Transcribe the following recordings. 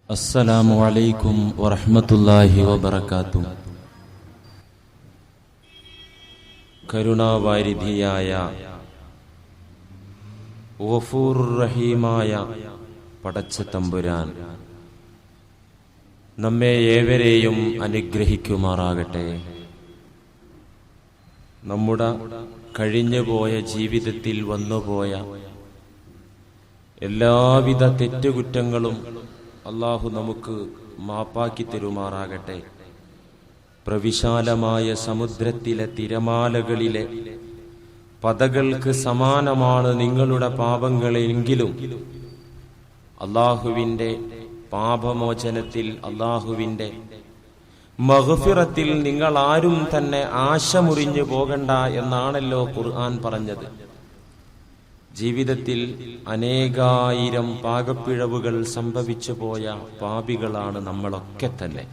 അസ്സലാമു അലൈക്കും വറഹ്മത്തുള്ളാഹി വബറകാതുഹു. കരുണാവാരിധിയായ ഗഫൂറുർ റഹീമായ പടച്ച തമ്പുരാൻ നമ്മെ ഏവരെയും അനുഗ്രഹിക്കുമാറാകട്ടെ. നമ്മുടെ കഴിഞ്ഞുപോയ ജീവിതത്തിൽ വന്നുപോയ എല്ലാവിധ തെറ്റുകുറ്റങ്ങളും അല്ലാഹു നമുക്ക് മാപ്പാക്കി തരുമാറാകട്ടെ. പ്രവിശാലമായ സമുദ്രത്തിലെ തിരമാലകളിലെ പതകൾക്ക് സമാനമാണ് നിങ്ങളുടെ പാപങ്ങളെങ്കിലും അല്ലാഹുവിൻ്റെ പാപമോചനത്തിൽ, അല്ലാഹുവിൻ്റെ മഗ്ഫിറത്തിൽ നിങ്ങൾ ആരും തന്നെ ആശ മുറിഞ്ഞു പോകണ്ട എന്നാണല്ലോ ഖുർആൻ പറഞ്ഞത്. ജീവിതത്തിൽ അനേകായിരം പാകപ്പിഴവുകൾ സംഭവിച്ചു പോയ പാപികളാണ് നമ്മളൊക്കെ തന്നെ.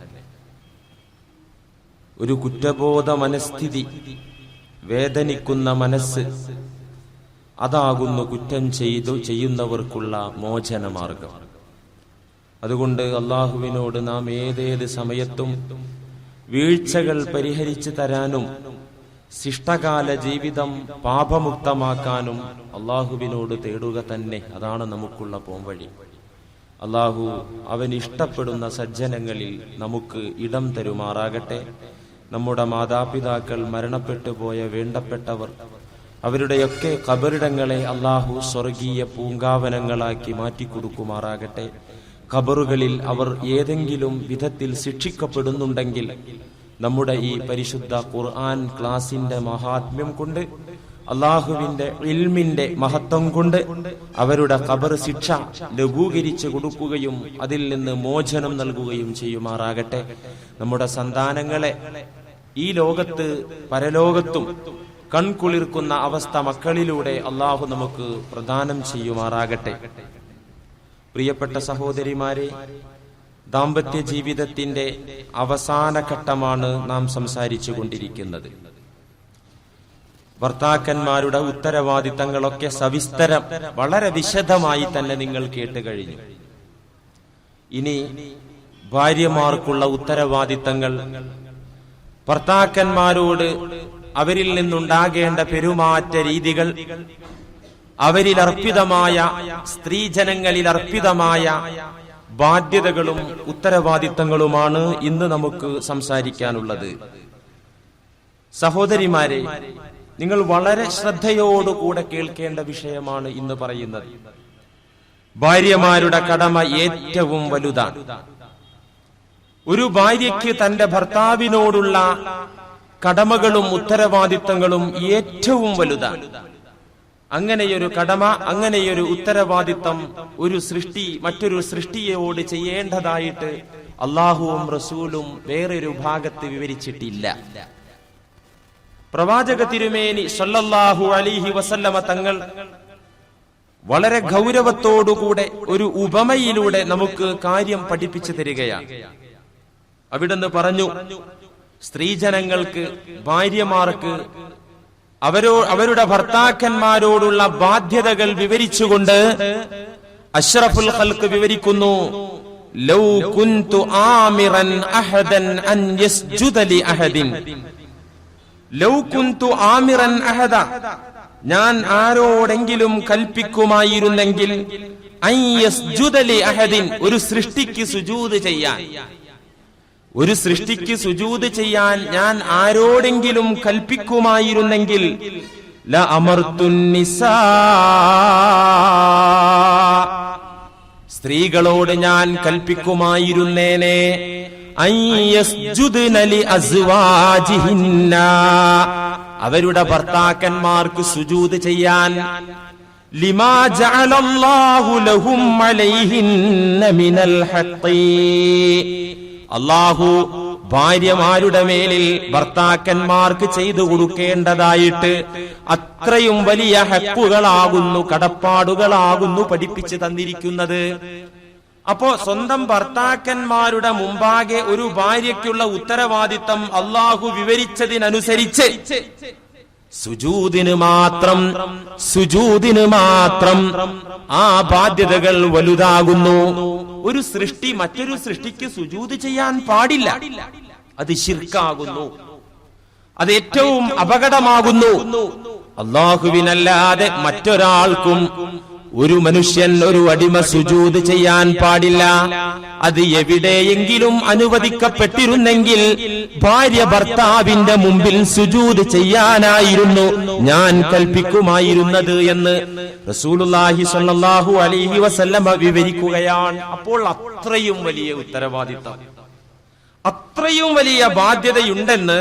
ഒരു കുറ്റബോധ മനസ്ഥിതി, വേദനിക്കുന്ന മനസ്സ്, അതാകുന്നു കുറ്റം ചെയ്യുന്നവർക്കുള്ള മോചനമാർഗം. അതുകൊണ്ട് അല്ലാഹുവിനോട് നാം ഏതേത് സമയത്തും വീഴ്ചകൾ പരിഹരിച്ചു തരാനും ശിഷ്ടകാല ജീവിതം പാപമുക്തമാക്കാനും അല്ലാഹുവിനോട് തേടുക തന്നെ. അതാണ് നമുക്കുള്ള പോംവഴി. അല്ലാഹു അവൻ ഇഷ്ടപ്പെടുന്ന സജ്ജനങ്ങളിൽ നമുക്ക് ഇടം തരുമാറാകട്ടെ. നമ്മുടെ മാതാപിതാക്കൾ, മരണപ്പെട്ടു പോയ വേണ്ടപ്പെട്ടവർ, അവരുടെയൊക്കെ ഖബറിടങ്ങളെ അല്ലാഹു സ്വർഗീയ പൂങ്കാവനങ്ങളാക്കി മാറ്റിക്കൊടുക്കുമാറാകട്ടെ. ഖബറുകളിൽ അവർ ഏതെങ്കിലും വിധത്തിൽ ശിക്ഷിക്കപ്പെടുന്നുണ്ടെങ്കിൽ നമ്മുടെ ഈ പരിശുദ്ധ ഖുർആൻ ക്ലാസിന്റെ മഹാത്മ്യം കൊണ്ട്, അള്ളാഹുവിന്റെ ഇൽമിന്റെ മഹത്വം കൊണ്ട് അവരുടെ ഖബർ ശിക്ഷ ലഘൂകരിച്ചു കൊടുക്കുകയും അതിൽ നിന്ന് മോചനം നൽകുകയും ചെയ്യുമാറാകട്ടെ. നമ്മുടെ സന്താനങ്ങളെ ഈ ലോകത്ത് പരലോകത്തും കൺകുളിർക്കുന്ന അവസ്ഥ മക്കളിലൂടെ അള്ളാഹു നമുക്ക് പ്രദാനം ചെയ്യുമാറാകട്ടെ. പ്രിയപ്പെട്ട സഹോദരിമാരെ, ദാമ്പത്യ ജീവിതത്തിന്റെ അവസാന ഘട്ടമാണ് നാം സംസാരിച്ചു കൊണ്ടിരിക്കുന്നത്. ഭർത്താക്കന്മാരുടെ ഉത്തരവാദിത്തങ്ങളൊക്കെ സവിസ്തരം, വളരെ വിശദമായി തന്നെ നിങ്ങൾ കേട്ട് കഴിഞ്ഞു. ഇനി ഭാര്യമാർക്കുള്ള ഉത്തരവാദിത്തങ്ങൾ, ഭർത്താക്കന്മാരോട് അവരിൽ നിന്നുണ്ടാകേണ്ട പെരുമാറ്റ രീതികൾ, അവരിൽ അർപ്പിതമായ, സ്ത്രീജനങ്ങളിൽ അർപ്പിതമായ ബാധ്യതകളും ഉത്തരവാദിത്തങ്ങളുമാണ് ഇന്ന് നമുക്ക് സംസാരിക്കാനുള്ളത്. സഹോദരിമാരെ, നിങ്ങൾ വളരെ ശ്രദ്ധയോടുകൂടെ കേൾക്കേണ്ട വിഷയമാണ് ഇന്ന് പറയുന്നത്. ഭാര്യമാരുടെ കടമ ഏറ്റവും വലുതാണ്. ഒരു ഭാര്യയ്ക്ക് തന്റെ ഭർത്താവിനോടുള്ള കടമകളും ഉത്തരവാദിത്തങ്ങളും ഏറ്റവും വലുതാണ്. അങ്ങനെയൊരു കടമ, അങ്ങനെയൊരു ഉത്തരവാദിത്തം ഒരു സൃഷ്ടി മറ്റൊരു സൃഷ്ടിയോട് ചെയ്യേണ്ടതായിട്ട് അല്ലാഹുവും റസൂലും വേറൊരു ഭാഗത്ത് വിവരിച്ചിട്ടില്ല. പ്രവാചക തിരുമേനി സല്ലല്ലാഹു അലൈഹി വസല്ലമ തങ്ങൾ വളരെ ഗൗരവത്തോടുകൂടെ ഒരു ഉപമയിലൂടെ നമുക്ക് കാര്യം പഠിപ്പിച്ചു തരികയാണ്. അവിടുന്ന് പറഞ്ഞു, സ്ത്രീജനങ്ങൾക്ക്, ഭാര്യമാർക്ക് അവരുടെ ഭർത്താക്കന്മാരോടുള്ള ബാധ്യതകൾ വിവരിച്ചുകൊണ്ട് അഷ്റഫുൽ ഖൽഖ് വിവരിക്കുന്നു, ലൗ കുന്തു ആമിറൻ അഹദൻ അൻ യസ്ജുദ ലി അഹദിൻ, ലൗ കുന്തു ആമിറൻ അഹദ, ഞാൻ ആരോടെങ്കിലും കൽപ്പിക്കുമായിരുന്നെങ്കിൽ, അൻ യസ്ജുദ ലി അഹദിൻ, ഒരു സൃഷ്ടിക്ക് സുജൂദ് ചെയ്യാൻ, ഒരു സൃഷ്ടിക്ക് സുജൂദ് ചെയ്യാൻ ഞാൻ ആരോടെങ്കിലും കൽപ്പിക്കുമായിരുന്നെങ്കിൽ, ല അമർത്തുൻ നിസാ, സ്ത്രീകളോട് ഞാൻ കൽപ്പിക്കുമായിരുന്നേനെ, അൻ യസ്ജുദ്ന ലി അസ്വാജിഹിന്ന, അവരുടെ ഭർത്താക്കന്മാർക്ക് സുജൂദ് ചെയ്യാൻ, ലിമാ ജഅലല്ലാഹു ലഹും അലൈഹിന്ന മിനൽ ഹഖ്ഖി, അല്ലാഹു ഭാര്യമാരുടെ മേലിൽ ഭർത്താക്കന്മാർക്ക് ചെയ്തു കൊടുക്കേണ്ടതായിട്ട് അത്രയും വലിയ ഹക്കുകളാകുന്നു, കടപ്പാടുകളാകുന്നു പഠിപ്പിച്ചു തന്നിരിക്കുന്നത്. അപ്പോ സ്വന്തം ഭർത്താക്കന്മാരുടെ മുമ്പാകെ ഒരു ഭാര്യയ്ക്കുള്ള ഉത്തരവാദിത്തം അല്ലാഹു വിവരിച്ചതിനനുസരിച്ച് സുജൂദിന് മാത്രം ആ ബാധ്യതകൾ വലുതാകുന്നു. ഒരു സൃഷ്ടി മറ്റൊരു സൃഷ്ടിക്ക് സുജൂദ് ചെയ്യാൻ പാടില്ല. അത് ശിർക്കാകുന്നു. അത് ഏറ്റവും അപകടമാകുന്നു. അല്ലാഹുവിനല്ലാതെ മറ്റൊരാൾക്കും ഒരു മനുഷ്യൻ, ഒരു അടിമ സുജൂദ് ചെയ്യാൻ പാടില്ല. അത് എവിടെയെങ്കിലും അനുവദിക്കപ്പെട്ടിരുന്നെങ്കിൽ ഭാര്യ ഭർത്താവിന്റെ മുമ്പിൽ സുജൂദ് ചെയ്യാനായിരുന്നു ഞാൻ കൽപ്പിക്കുമായിരുന്നത് എന്ന് റസൂലുള്ളാഹി സ്വല്ലല്ലാഹു അലൈഹി വസല്ലമ വിവരിക്കുകയാണ്. അപ്പോൾ അത്രയും വലിയ ഉത്തരവാദിത്തം, അത്രയും വലിയ ബാധ്യതയുണ്ടെന്ന്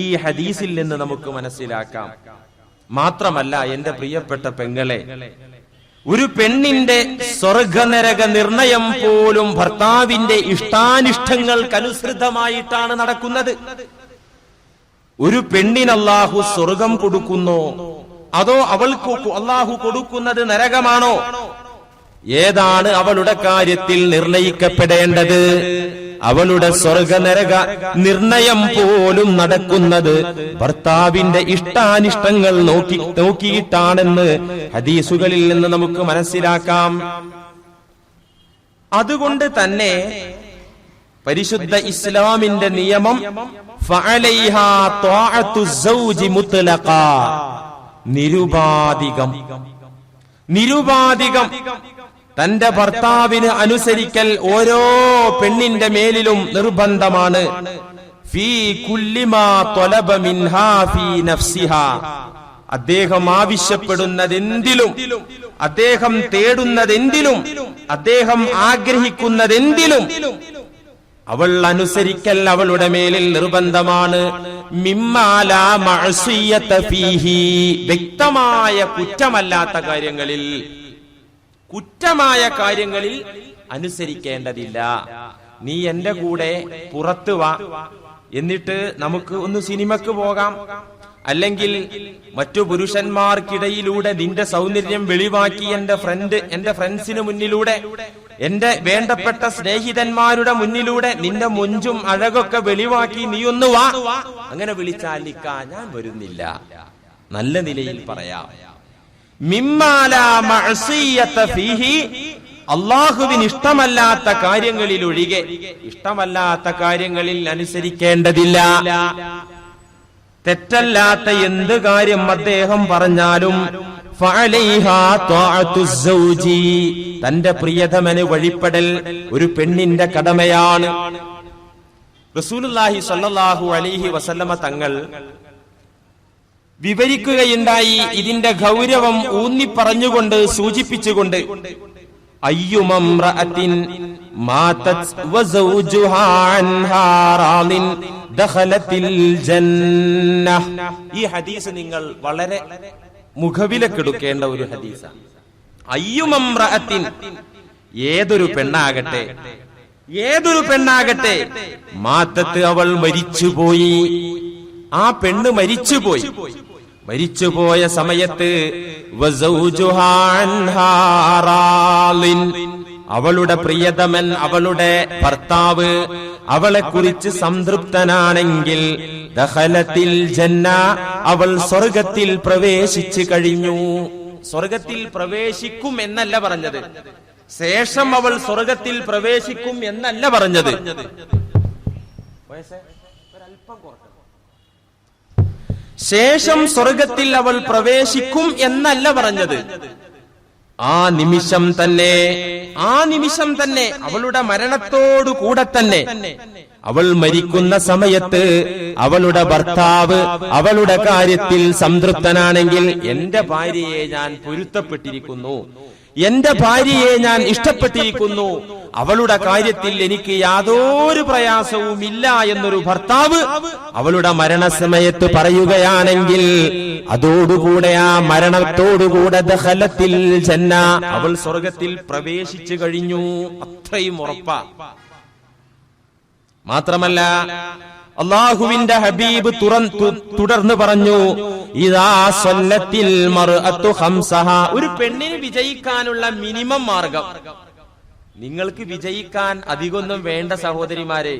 ഈ ഹദീസിൽ നിന്ന് നമുക്ക് മനസ്സിലാക്കാം. മാത്രമല്ല എന്റെ പ്രിയപ്പെട്ട പെങ്ങളെ, ഒരു പെണ്ണിന്റെ സ്വർഗനരക നിർണയം പോലും ഭർത്താവിന്റെ ഇഷ്ടാനിഷ്ടങ്ങൾക്കനുസൃതമായിട്ടാണ് നടക്കുന്നത്. ഒരു പെണ്ണിന് അല്ലാഹു സ്വർഗം കൊടുക്കുന്നോ അതോ അവൾക്ക് അല്ലാഹു കൊടുക്കുന്നത് നരകമാണോ? ഏതാണ് അവളുടെ കാര്യത്തിൽ നിർണയിക്കപ്പെടേണ്ടത്? അവളുടെ സ്വർഗനരക നിർണയം പോലും നടക്കുന്നത് ഭർത്താവിന്റെ ഇഷ്ടാനിഷ്ടങ്ങൾ നോക്കിയിട്ടാണെന്ന് ഹദീസുകളിൽ നിന്ന് നമുക്ക് മനസ്സിലാക്കാം. അതുകൊണ്ട് തന്നെ പരിശുദ്ധ ഇസ്ലാമിന്റെ നിയമം ഫഅലൈഹാ ത്വാഅത്തു സൗജി മുത്ലഖാ, നിരുപാധികം തന്റെ ഭർത്താവിന് അനുസരിക്കൽ ഓരോ പെണ്ണിന്റെ മേലിലും നിർബന്ധമാണ്. ഫീ കുല്ലി മാ ത്വലബ മിൻഹാ ഫീ നഫ്സിഹാ, അദ്ദേഹം ആവശ്യപ്പെടുന്നതെന്തിലും, അദ്ദേഹം തേടുന്നതെന്തിലും, അദ്ദേഹം ആഗ്രഹിക്കുന്നതെന്തിലും അവൾ അനുസരിക്കൽ അവളുടെ മേലിൽ നിർബന്ധമാണ്. മിമ്മാ ലാ മഅസിയത ഫീഹി, വ്യക്തമായ കുറ്റമായ കാര്യങ്ങളിൽ അനുസരിക്കേണ്ടതില്ല. നീ എന്റെ കൂടെ പുറത്തു വാ, എന്നിട്ട് നമുക്ക് ഒന്ന് സിനിമക്ക് പോകാം, അല്ലെങ്കിൽ മറ്റു പുരുഷന്മാർക്കിടയിലൂടെ നിന്റെ സൗന്ദര്യം വെളിവാക്കി എന്റെ ഫ്രണ്ട്സിന് മുന്നിലൂടെ, എന്റെ വേണ്ടപ്പെട്ട സ്നേഹിതന്മാരുടെ മുന്നിലൂടെ നിന്റെ മൊഞ്ചും അഴകൊക്കെ വെളിവാക്കി നീ ഒന്ന് വാ. അങ്ങനെ വിളിച്ചാൽ ഞാൻ വരുന്നില്ല. നല്ല നിലയിൽ പറയാം. അല്ലാഹുവിന് ഇഷ്ടമല്ലാത്ത കാര്യങ്ങളിൽ ഒഴികെ, ഇഷ്ടമല്ലാത്ത കാര്യങ്ങളിൽ അനുസരിക്കേണ്ടതില്ല. തെറ്റല്ലാത്ത എന്ത് കാര്യം അദ്ദേഹം പറഞ്ഞാലും ഫഅലൈഹാ ത്വാഅത്തു സൗജി, തന്റെ പ്രിയതമന് വഴിപ്പെടൽ ഒരു പെണ്ണിന്റെ കടമയാണ്. റസൂലുള്ളാഹി സ്വല്ലല്ലാഹു അലൈഹി വസല്ലമ തങ്ങൾ വിവരിക്കുകയുണ്ടായി. ഇതിന്റെ ഗൗരവം ഊന്നി പറഞ്ഞുകൊണ്ട്, സൂചിപ്പിച്ചുകൊണ്ട്, അയ്യുമംറഅത്തിൻ മാതത് വസൗജുഹാ അൻഹാ റാളിൻ ദഖലത്തിൽ ജന്നഹ്. ഈ ഹദീസ് നിങ്ങൾ വളരെ മുഖവിലക്കെടുക്കേണ്ട ഒരു ഹദീസാണ്. അയ്യുമംറഅത്തിൻ, ഏതൊരു പെണ്ണാകട്ടെ, മാതത്ത്, അവൾ മരിച്ചുപോയി, ആ പെണ്ണ് മരിച്ചുപോയ സമയത്ത് വസൗജുഹാ അൻഹാ റാളിൻ, അവളുടെ പ്രിയതമൻ, അവളുടെ ഭർത്താവ് അവളെ കുറിച്ച് സംതൃപ്തനാണെങ്കിൽ ദഖലത്തിൽ ജന്ന, അവൾ സ്വർഗത്തിൽ പ്രവേശിച്ചു കഴിഞ്ഞു. സ്വർഗത്തിൽ പ്രവേശിക്കും എന്നല്ല പറഞ്ഞത്, ശേഷം അവൾ സ്വർഗത്തിൽ പ്രവേശിക്കും എന്നല്ല പറഞ്ഞത്. ശേഷം സ്വർഗത്തിൽ അവൾ പ്രവേശിക്കും എന്നല്ല പറഞ്ഞത്. ആ നിമിഷം തന്നെ അവളുടെ മരണത്തോടു കൂടെ തന്നെ, അവൾ മരിക്കുന്ന സമയത്ത് അവളുടെ ഭർത്താവ് അവളുടെ കാര്യത്തിൽ സംതൃപ്തനാണെങ്കിൽ, എന്റെ ഭാര്യയെ ഞാൻ പൊരുത്തപ്പെട്ടിരിക്കുന്നു, എന്റെ ഭാര്യയെ ഞാൻ ഇഷ്ടപ്പെട്ടിരിക്കുന്നു, അവളുടെ കാര്യത്തിൽ എനിക്ക് യാതൊരു പ്രയാസവും ഇല്ല എന്നൊരു ഭർത്താവ് അവളുടെ മരണസമയത്ത് പറയുകയാണെങ്കിൽ, അതോടുകൂടെ, ആ മരണത്തോടുകൂടെ ദഖലത്തിൽ ജന്ന, അവൾ സ്വർഗത്തിൽ പ്രവേശിച്ചു കഴിഞ്ഞു. അത്രയും ഉറപ്പാ. മാത്രമല്ല അല്ലാഹുവിന്റെ ഹബീബ് തുടർന്ന് പറഞ്ഞു, ഇദാ സല്ലത്തിൽ മർഅതു ഖംസഹ, ഒരു പെണ്ണിന് വിജയിക്കാനുള്ള മിനിമം മാർഗം, നിങ്ങൾക്ക് വിജയിക്കാൻ അധികമൊന്നും വേണ്ട സഹോദരിമാരെ.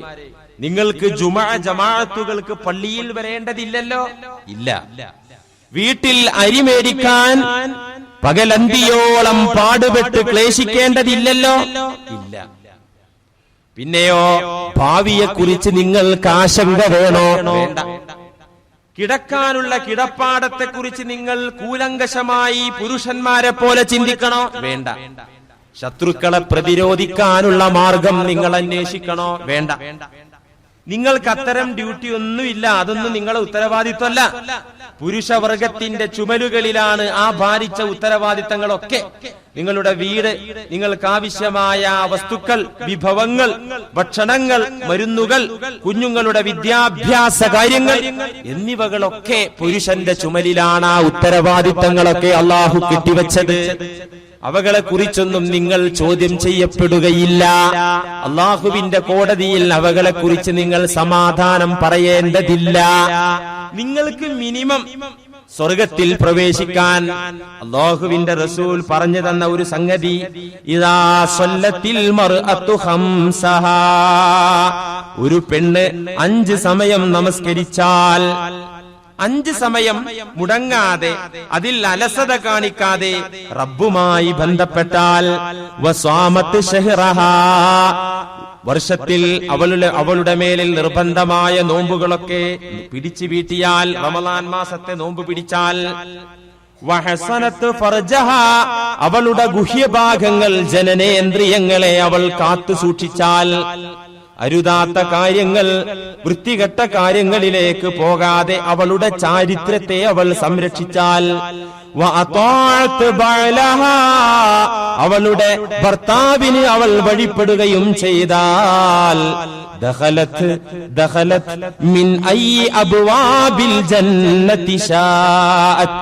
നിങ്ങൾക്ക് ജമാഅത്തുകൾക്ക് പള്ളിയിൽ വരേണ്ടതില്ലല്ലോ, ഇല്ല. വീട്ടിൽ അരി മേടിക്കാൻ പകലന്തിയോളം പാടുപെട്ട് ക്ലേശിക്കേണ്ടതില്ലല്ലോ, ഇല്ല. പിന്നെയോ ഭാവിയെക്കുറിച്ച് നിങ്ങൾക്ക് ആശങ്ക വേണോ? വേണ്ട. കിടക്കാനുള്ള കിടപ്പാടത്തെക്കുറിച്ച് നിങ്ങൾ കൂലങ്കഷമായി പുരുഷന്മാരെ പോലെ ചിന്തിക്കണോ? വേണ്ട. ശത്രുക്കളെ പ്രതിരോധിക്കാനുള്ള മാർഗം നിങ്ങൾ അന്വേഷിക്കണോ? വേണ്ട. നിങ്ങൾക്ക് അത്തരം ഡ്യൂട്ടി ഒന്നുമില്ല, അതൊന്നും നിങ്ങളെ ഉത്തരവാദിത്വമല്ല. പുരുഷവർഗത്തിന്റെ ചുമലുകളിലാണ് ആ ഭാരിച്ച ഉത്തരവാദിത്തങ്ങളൊക്കെ. നിങ്ങളുടെ വീട്, നിങ്ങൾക്കാവശ്യമായ വസ്തുക്കൾ, വിഭവങ്ങൾ, ഭക്ഷണങ്ങൾ, മരുന്നുകൾ, കുഞ്ഞുങ്ങളുടെ വിദ്യാഭ്യാസ കാര്യങ്ങൾ എന്നിവകളൊക്കെ പുരുഷന്റെ ചുമലിലാണ്. ആ ഉത്തരവാദിത്തങ്ങളൊക്കെ അള്ളാഹു കെട്ടിവെച്ചത്. അവകളെ കുറിച്ചൊന്നും നിങ്ങൾ ചോദ്യം ചെയ്യപ്പെടുകയില്ല. അള്ളാഹുവിന്റെ കോടതിയിൽ അവകളെ കുറിച്ച് നിങ്ങൾ സമാധാനം പറയേണ്ടതില്ല. നിങ്ങൾക്ക് മിനിമം സ്വർഗത്തിൽ പ്രവേശിക്കാൻ അല്ലാഹുവിന്റെ റസൂൽ പറഞ്ഞു തന്ന ഒരു സംഗതി, ഇദാ സ്വല്ലത്തിൽ മർഅതു ഖംസഹാ, ഒരു പെണ്ണ് 5 സമയം നമസ്കരിച്ചാൽ, 5 സമയം മുടങ്ങാതെ അതിൽ അലസത കാണിക്കാതെ റബ്ബുമായി ബന്ധപ്പെട്ടാൽ, വസ്വാമത്ത് ശഹ്റഹാ, വർഷത്തിൽ അവളുടെ മേലിൽ നിർബന്ധമായ നോമ്പുകളൊക്കെ പിടിച്ചു വീട്ടിയാൽ, റമളാൻ മാസത്തെ നോമ്പ് പിടിച്ചാൽ, വഹസനത്ത് ഫർജഹാ, അവളുടെ ഗുഹ്യഭാഗങ്ങൾ, ജനനേന്ദ്രിയങ്ങളെ അവൾ കാത്തു സൂക്ഷിച്ചാൽ, അരുതാത്ത കാര്യങ്ങൾ, വൃത്തികെട്ട കാര്യങ്ങളിലേക്ക് പോകാതെ അവളുടെ ചാരിത്രത്തെ അവൾ സംരക്ഷിച്ചാൽ, അവളുടെ ഭർത്താവിന് അവൾ വഴിപ്പെടുകയും ചെയ്താൽ, ദഖലത് മിൻ അയ്യി അബ്വാബിൽ ജന്നതി ശാഅത്,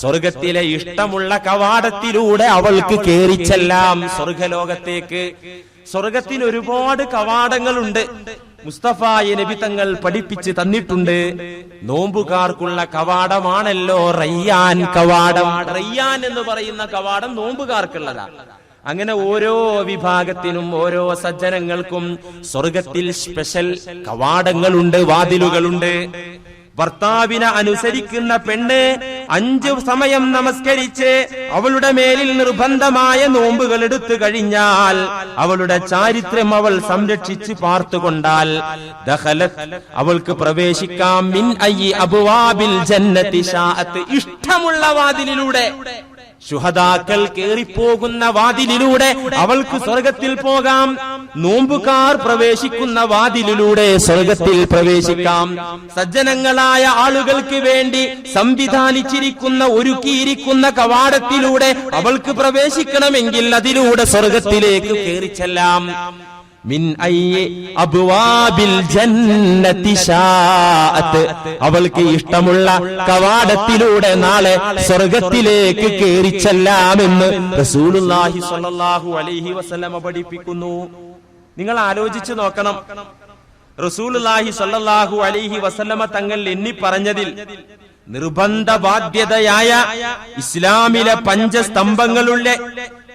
സ്വർഗത്തിലെ ഇഷ്ടമുള്ള കവാടത്തിലൂടെ അവൾക്ക് കേറിച്ചെല്ലാം സ്വർഗലോകത്തേക്ക്. സ്വർഗത്തിന് ഒരുപാട് കവാടങ്ങളുണ്ട്. മുസ്തഫായ നബി തങ്ങൾ പഠിപ്പിച്ച് തന്നിട്ടുണ്ട്. നോമ്പുകാർക്കുള്ള കവാടമാണല്ലോ റയ്യാൻ കവാടം. റയ്യാൻ എന്ന് പറയുന്ന കവാടം നോമ്പുകാർക്കുള്ളതാണ്. അങ്ങനെ ഓരോ വിഭാഗത്തിനും, ഓരോ സജ്ജനങ്ങൾക്കും സ്വർഗത്തിൽ സ്പെഷ്യൽ കവാടങ്ങളുണ്ട്, വാതിലുകളുണ്ട്. ഭർത്താവിനെ അനുസരിക്കുന്ന പെണ്ണ് 5 സമയം നമസ്കരിച്ച് അവളുടെ മേലിൽ നിർബന്ധമായ നോമ്പുകൾ എടുത്തു കഴിഞ്ഞാൽ, അവളുടെ ചാരിത്രം അവൾ സംരക്ഷിച്ച് പാർത്തുകൊണ്ടാൽ, ദഖലത്, അവൾക്ക് പ്രവേശിക്കാം മിൻ അയ്യി അബ്വാബിൽ ജന്നതി ശാഅത്ത്, ഇഷ്ടമുള്ള വാതിലിലൂടെ, ശുഹദാക്കൾ കേറിപ്പോകുന്ന വാതിലിലൂടെ അവൾക്ക് സ്വർഗത്തിൽ പോകാം. നോമ്പുകാർ പ്രവേശിക്കുന്ന വാതിലിലൂടെ സ്വർഗത്തിൽ പ്രവേശിക്കാം. സജ്ജനങ്ങളായ ആളുകൾക്ക് വേണ്ടി സംവിധാനിച്ചിരിക്കുന്ന, ഒരുക്കിയിരിക്കുന്ന കവാടത്തിലൂടെ അവൾക്ക് പ്രവേശിക്കണമെങ്കിൽ അതിലൂടെ സ്വർഗത്തിലേക്ക് കേറിച്ചെല്ലാം. മിൻ അയ്യി അബ്വാബിൽ ജന്നതി ശാഅത്ത്, അവൾക്ക് ഇഷ്ടമുള്ള കവാടത്തിലൂടെ നാളെ സ്വർഗത്തിലേക്ക് കേറിച്ചെല്ലാമെന്ന് റസൂലുള്ളാഹി സ്വല്ലല്ലാഹു അലൈഹി വസല്ലമ പഠിപ്പിക്കുന്നു. നിങ്ങൾ ആലോചിച്ചു നോക്കണം, റസൂലുള്ളാഹി സ്വല്ലല്ലാഹു അലൈഹി വസല്ലമ തങ്ങൾ എണ്ണി പറഞ്ഞതിൽ നിർബന്ധ ബാധ്യതയായ ഇസ്ലാമിലെ 5 സ്തംഭങ്ങളുള്ള,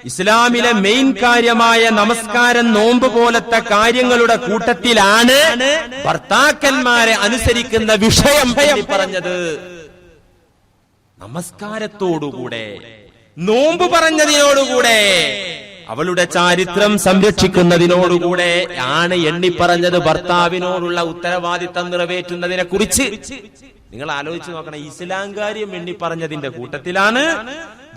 ഇസ്ലാമിലെ മെയിൻ കാര്യമായ നമസ്കാരം, നോമ്പ് പോലത്തെ കാര്യങ്ങളുടെ കൂട്ടത്തിലാണ് ഭർത്താക്കന്മാരെ അനുസരിക്കുന്ന വിഷയം പറഞ്ഞത്. നമസ്കാരത്തോടുകൂടെ, നോമ്പ് പറഞ്ഞതിനോടുകൂടെ, അവളുടെ ചാരിത്രം സംരക്ഷിക്കുന്നതിനോടുകൂടെ ആണ് എണ്ണിപ്പറഞ്ഞത് ഭർത്താവിനോടുള്ള ഉത്തരവാദിത്തം നിറവേറ്റുന്നതിനെ കുറിച്ച്. നിങ്ങൾ ആലോചിച്ച് നോക്കണം, ഇസ്ലാം കാര്യം എണ്ണിപ്പറഞ്ഞതിന്റെ കൂട്ടത്തിലാണ്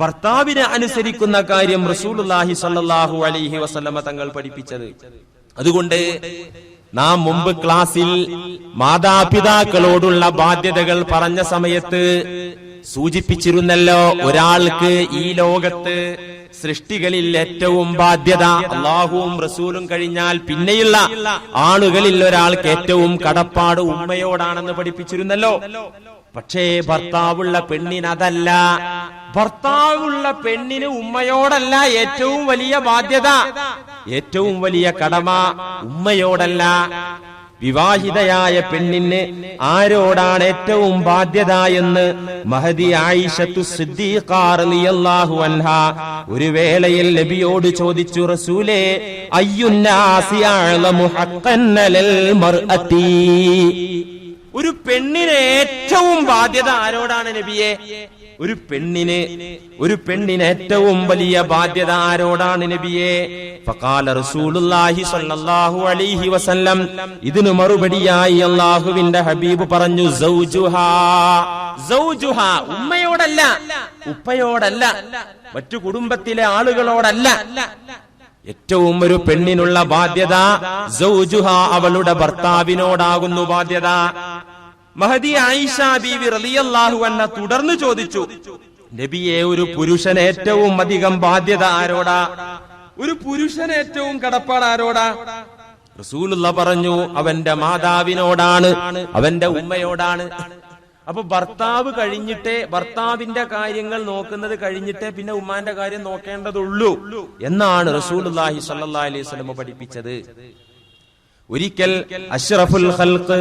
ഭർത്താവിനെ അനുസരിക്കുന്ന കാര്യം റസൂലുള്ളാഹി സ്വല്ലല്ലാഹു അലൈഹി വസല്ലമ തങ്ങൾ പഠിപ്പിച്ചത്. അതുകൊണ്ട് നാം മുമ്പ് ക്ലാസ്സിൽ മാതാപിതാക്കളോടുള്ള ബാധ്യതകൾ പറഞ്ഞ സമയത്ത് സൂചിപ്പിച്ചിരുന്നല്ലോ, ഒരാൾക്ക് ഈ ലോകത്ത് സൃഷ്ടികളിൽ ഏറ്റവും ബാധ്യത അല്ലാഹുവും റസൂലും കഴിഞ്ഞാൽ പിന്നെയുള്ള ആളുകളിൽ ഒരാൾക്ക് ഏറ്റവും കടപ്പാട് ഉമ്മയോടാണെന്ന് പഠിപ്പിച്ചിരുന്നല്ലോ. പക്ഷേ ഭർത്താവുള്ള പെണ്ണിന് അതല്ല. ഭർത്താവുള്ള പെണ്ണിന് ഉമ്മയോടല്ല ഏറ്റവും വലിയ ബാധ്യത, ഏറ്റവും വലിയ കടമ ഉമ്മയോടല്ല. വിവാഹിതയായ പെണ്ണിന് ആരോടാണ് ഏറ്റവും ബാധ്യത എന്ന് മഹദി ആയിഷത്തു സിദ്ദീഖ റളിയല്ലാഹു അൻഹാ ഒരു വേളയിൽ നബിയോട് ചോദിച്ചു, റസൂലേ, അയ്യുന്നാസി അഅ്ലമു ഹഖ്ഖൻ ലൽ മർഅതി, ഒരു പെണ്ണിന് ഏറ്റവും ബാധ്യത ആരോടാണ് നബിയെ? ഒരു പെണ്ണിന് ഏറ്റവും വലിയ ബാധ്യത ആരോടാണ് നബിയെ? ഫഖാല റസൂലുള്ളാഹി സ്വല്ലല്ലാഹു അലൈഹി വസല്ലം, ഇതിനു മറുപടിയായി അല്ലാഹുവിന്റെ ഹബീബ് പറഞ്ഞു, സൗജുഹാ. സൗജുഹാ, ഉമ്മയോടല്ല, ഉപ്പയോടല്ല, മറ്റു കുടുംബത്തിലെ ആളുകളോടല്ല. ഏറ്റവും ഒരു പെണ്ണിനുള്ള ബാധ്യത സൗജുഹാ, അവളുടെ ഭർത്താവിനോടാകുന്നു ബാധ്യത. മഹദി ആയിഷ ബീവി റളിയല്ലാഹു അൻഹ തുടർന്ന് ചോദിച്ചു, നബിയെ, ഒരു പുരുഷൻ ഏറ്റവും അധികം ബാധ്യത ആരോടാ? ഒരു പുരുഷൻ ഏറ്റവും കടപ്പാട് ആരോടാ? റസൂലുള്ളാഹി പറഞ്ഞു, അവന്റെ മാതാവിനോടാണ്, അവന്റെ ഉമ്മയോടാണ്. അപ്പൊ ഭർത്താവ് കഴിഞ്ഞിട്ടേ, ഭർത്താവിന്റെ കാര്യങ്ങൾ നോക്കുന്നത് കഴിഞ്ഞിട്ടേ പിന്നെ ഉമ്മാന്റെ കാര്യം നോക്കേണ്ടതുള്ളൂ എന്നാണ് റസൂലുള്ളാഹി സ്വല്ലല്ലാഹി അലൈഹി വസല്ലം പഠിപ്പിച്ചത്. ഒരിക്കൽ അഷ്റഫുൽ ഖൽഖ്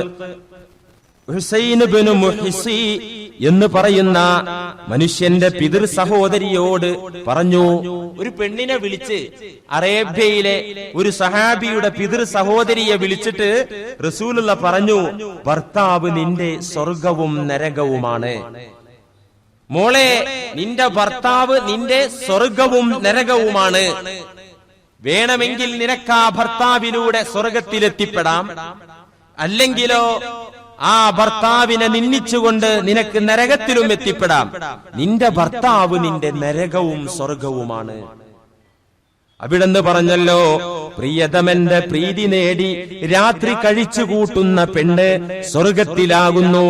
ഹുസൈൻ ഇബ്നു മുഹ്സി എന്ന് പറയുന്ന മനുഷ്യന്റെ പിതൃ സഹോദരിയോട് പറഞ്ഞു, ഒരു പെണ്ണിനെ വിളിച്ച്, അറേബ്യയിലെ ഒരു സഹാബിയുടെ പിതൃ സഹോദരിയെ വിളിച്ചിട്ട് റസൂലുള്ളാഹി പറഞ്ഞു, ഭർത്താവ് നിന്റെ സ്വർഗവും നരകവുമാണ്. മോളെ, നിന്റെ ഭർത്താവ് നിന്റെ സ്വർഗവും നരകവുമാണ്. വേണമെങ്കിൽ നിനക്കാ ഭർത്താവിലൂടെ സ്വർഗത്തിലെത്തിപ്പെടാം, അല്ലെങ്കിലോ ആ ഭർത്താവിനെ നിന്ദിച്ചുകൊണ്ട് നിനക്ക് നരകത്തിലും എത്തിപ്പെടാം. നിന്റെ ഭർത്താവ് നിന്റെ നരകവും സ്വർഗവുമാണ്. അവിടെന്ന് പറഞ്ഞല്ലോ, പ്രിയതമന്റെ പ്രീതി നേടി രാത്രി കഴിച്ചു കൂട്ടുന്ന പെണ്ണ് സ്വർഗത്തിലാകുന്നു.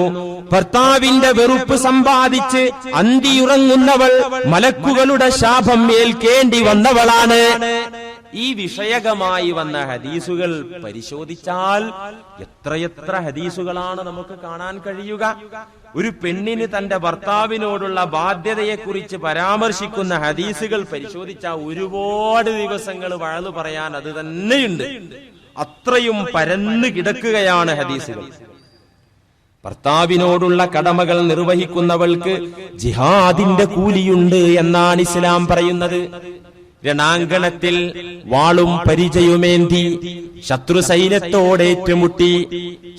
ഭർത്താവിന്റെ വെറുപ്പ് സമ്പാദിച്ച് അന്തിയുറങ്ങുന്നവൾ മലക്കുകളുടെ ശാപം ഏൽക്കേണ്ടി വന്നവളാണ്. ഈ വിഷയകമായി വന്ന ഹദീസുകൾ പരിശോധിച്ചാൽ എത്രയെത്ര ഹദീസുകളാണ് നമുക്ക് കാണാൻ കഴിയുക. ഒരു പെണ്ണിന് തന്റെ ഭർത്താവിനോടുള്ള ബാധ്യതയെക്കുറിച്ച് പരാമർശിക്കുന്ന ഹദീസുകൾ പരിശോധിച്ചാൽ ഒരുപാട് ദിവസങ്ങൾ വഴന്നു പറയാൻ അത് തന്നെയുണ്ട്. അത്രയും പരന്നു കിടക്കുകയാണ് ഹദീസുകൾ. ഭർത്താവിനോടുള്ള കടമകൾ നിർവഹിക്കുന്നവൾക്ക് ജിഹാദിന്റെ കൂലിയുണ്ട് എന്നാണ് ഇസ്ലാം പറയുന്നത്. രണാങ്കണത്തിൽ വാളും പരിചയുമേന്തി ശത്രു സൈന്യത്തോടേറ്റുമുട്ടി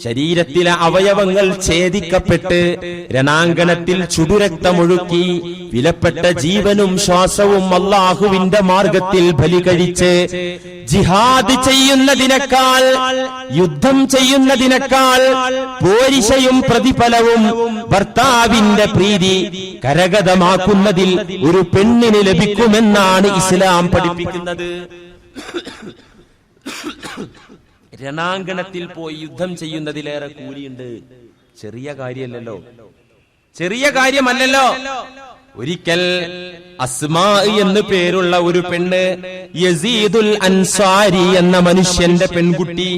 ശരീരത്തിലെ അവയവങ്ങൾ ഛേദിക്കപ്പെട്ട് രണാങ്കണത്തിൽ ചുടുരക്തമൊഴുക്കി വിലപ്പെട്ട ജീവനും ശ്വാസവും അല്ലാഹുവിന്റെ മാർഗത്തിൽ ബലി കഴിച്ച് ജിഹാദ് ചെയ്യുന്നതിനേക്കാൾ, യുദ്ധം ചെയ്യുന്നതിനേക്കാൾ പോരിശയും പ്രതിഫലവും ഭർത്താവിന്റെ പ്രീതി കരഗതമാക്കുന്നതിൽ ഒരു പെണ്ണിന് ലഭിക്കുമെന്നാണ് ഇസ്ലാം പഠിപ്പിക്കുന്നത്. രണാങ്കണത്തിൽ പോയി യുദ്ധം ചെയ്യുന്നതിലേറെ കൂലിയുണ്ട്. ചെറിയ കാര്യമല്ലല്ലോ, ചെറിയ കാര്യമല്ലല്ലോ. ഒരിക്കൽ അസ്മാ എന്ന് പേരുള്ള ഒരു പെണ്ണ്, യസീദുൽ അൻസാരി എന്ന മനുഷ്യന്റെ പെൺകുട്ടി,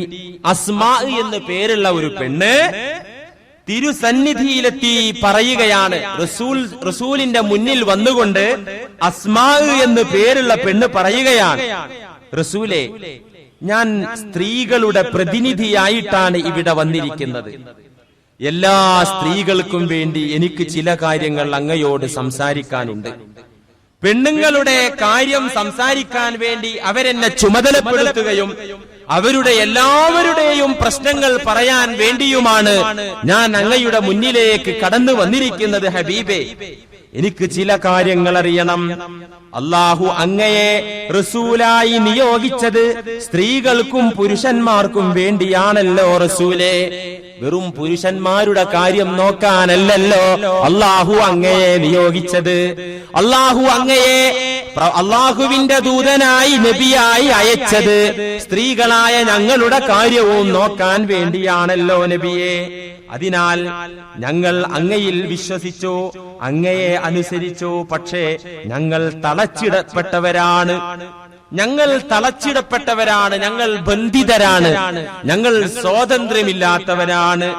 അസ്മാ എന്ന് പേരുള്ള ഒരു പെണ്ണ് തിരുസന്നിധിയിലെത്തി പറയുകയാണ്, റസൂലിന്റെ മുന്നിൽ വന്നുകൊണ്ട് അസ്മാ എന്ന് പേരുള്ള പെണ്ണ് പറയുകയാണ്, റസൂലേ, ഞാൻ സ്ത്രീകളുടെ പ്രതിനിധിയായിട്ടാണ് ഇവിടെ വന്നിരിക്കുന്നത്. എല്ലാ സ്ത്രീകൾക്കും വേണ്ടി എനിക്ക് ചില കാര്യങ്ങൾ അങ്ങയോട് സംസാരിക്കാനുണ്ട്. പെണ്ണുങ്ങളുടെ കാര്യം സംസാരിക്കാൻ വേണ്ടി അവരെന്നെ ചുമതലപ്പെടുത്തുകയും അവരുടെ എല്ലാവരുടെയും പ്രശ്നങ്ങൾ പറയാൻ വേണ്ടിയുമാണ് ഞാൻ അങ്ങയുടെ മുന്നിലേക്ക് കടന്നു വന്നിരിക്കുന്നത്. ഹബീബേ, എനിക്ക് ചില കാര്യങ്ങൾ അറിയണം. അല്ലാഹു അങ്ങയെ റസൂലായി നിയോഗിച്ചത് സ്ത്രീകൾക്കും പുരുഷന്മാർക്കും വേണ്ടിയാണല്ലോ റസൂലേ. വെറും പുരുഷന്മാരുടെ കാര്യം നോക്കാനല്ലല്ലോ അല്ലാഹു അങ്ങയെ നിയോഗിച്ചത്. അല്ലാഹു അങ്ങയെ അല്ലാഹുവിന്റെ ദൂതനായി നബിയായി അയച്ചത് സ്ത്രീകളായ ഞങ്ങളുടെ കാര്യവും നോക്കാൻ വേണ്ടിയാണല്ലോ നബിയെ. അതിനാൽ ഞങ്ങൾ അങ്ങയിൽ വിശ്വസിച്ചു, അങ്ങയെ അനുസരിച്ചു. പക്ഷേ ഞങ്ങൾ തളച്ചിടപ്പെട്ടവരാണ്, ഞങ്ങൾ ബന്ധിതരാണ്, ഞങ്ങൾ സ്വാതന്ത്ര്യമില്ലാത്തവരാണ്.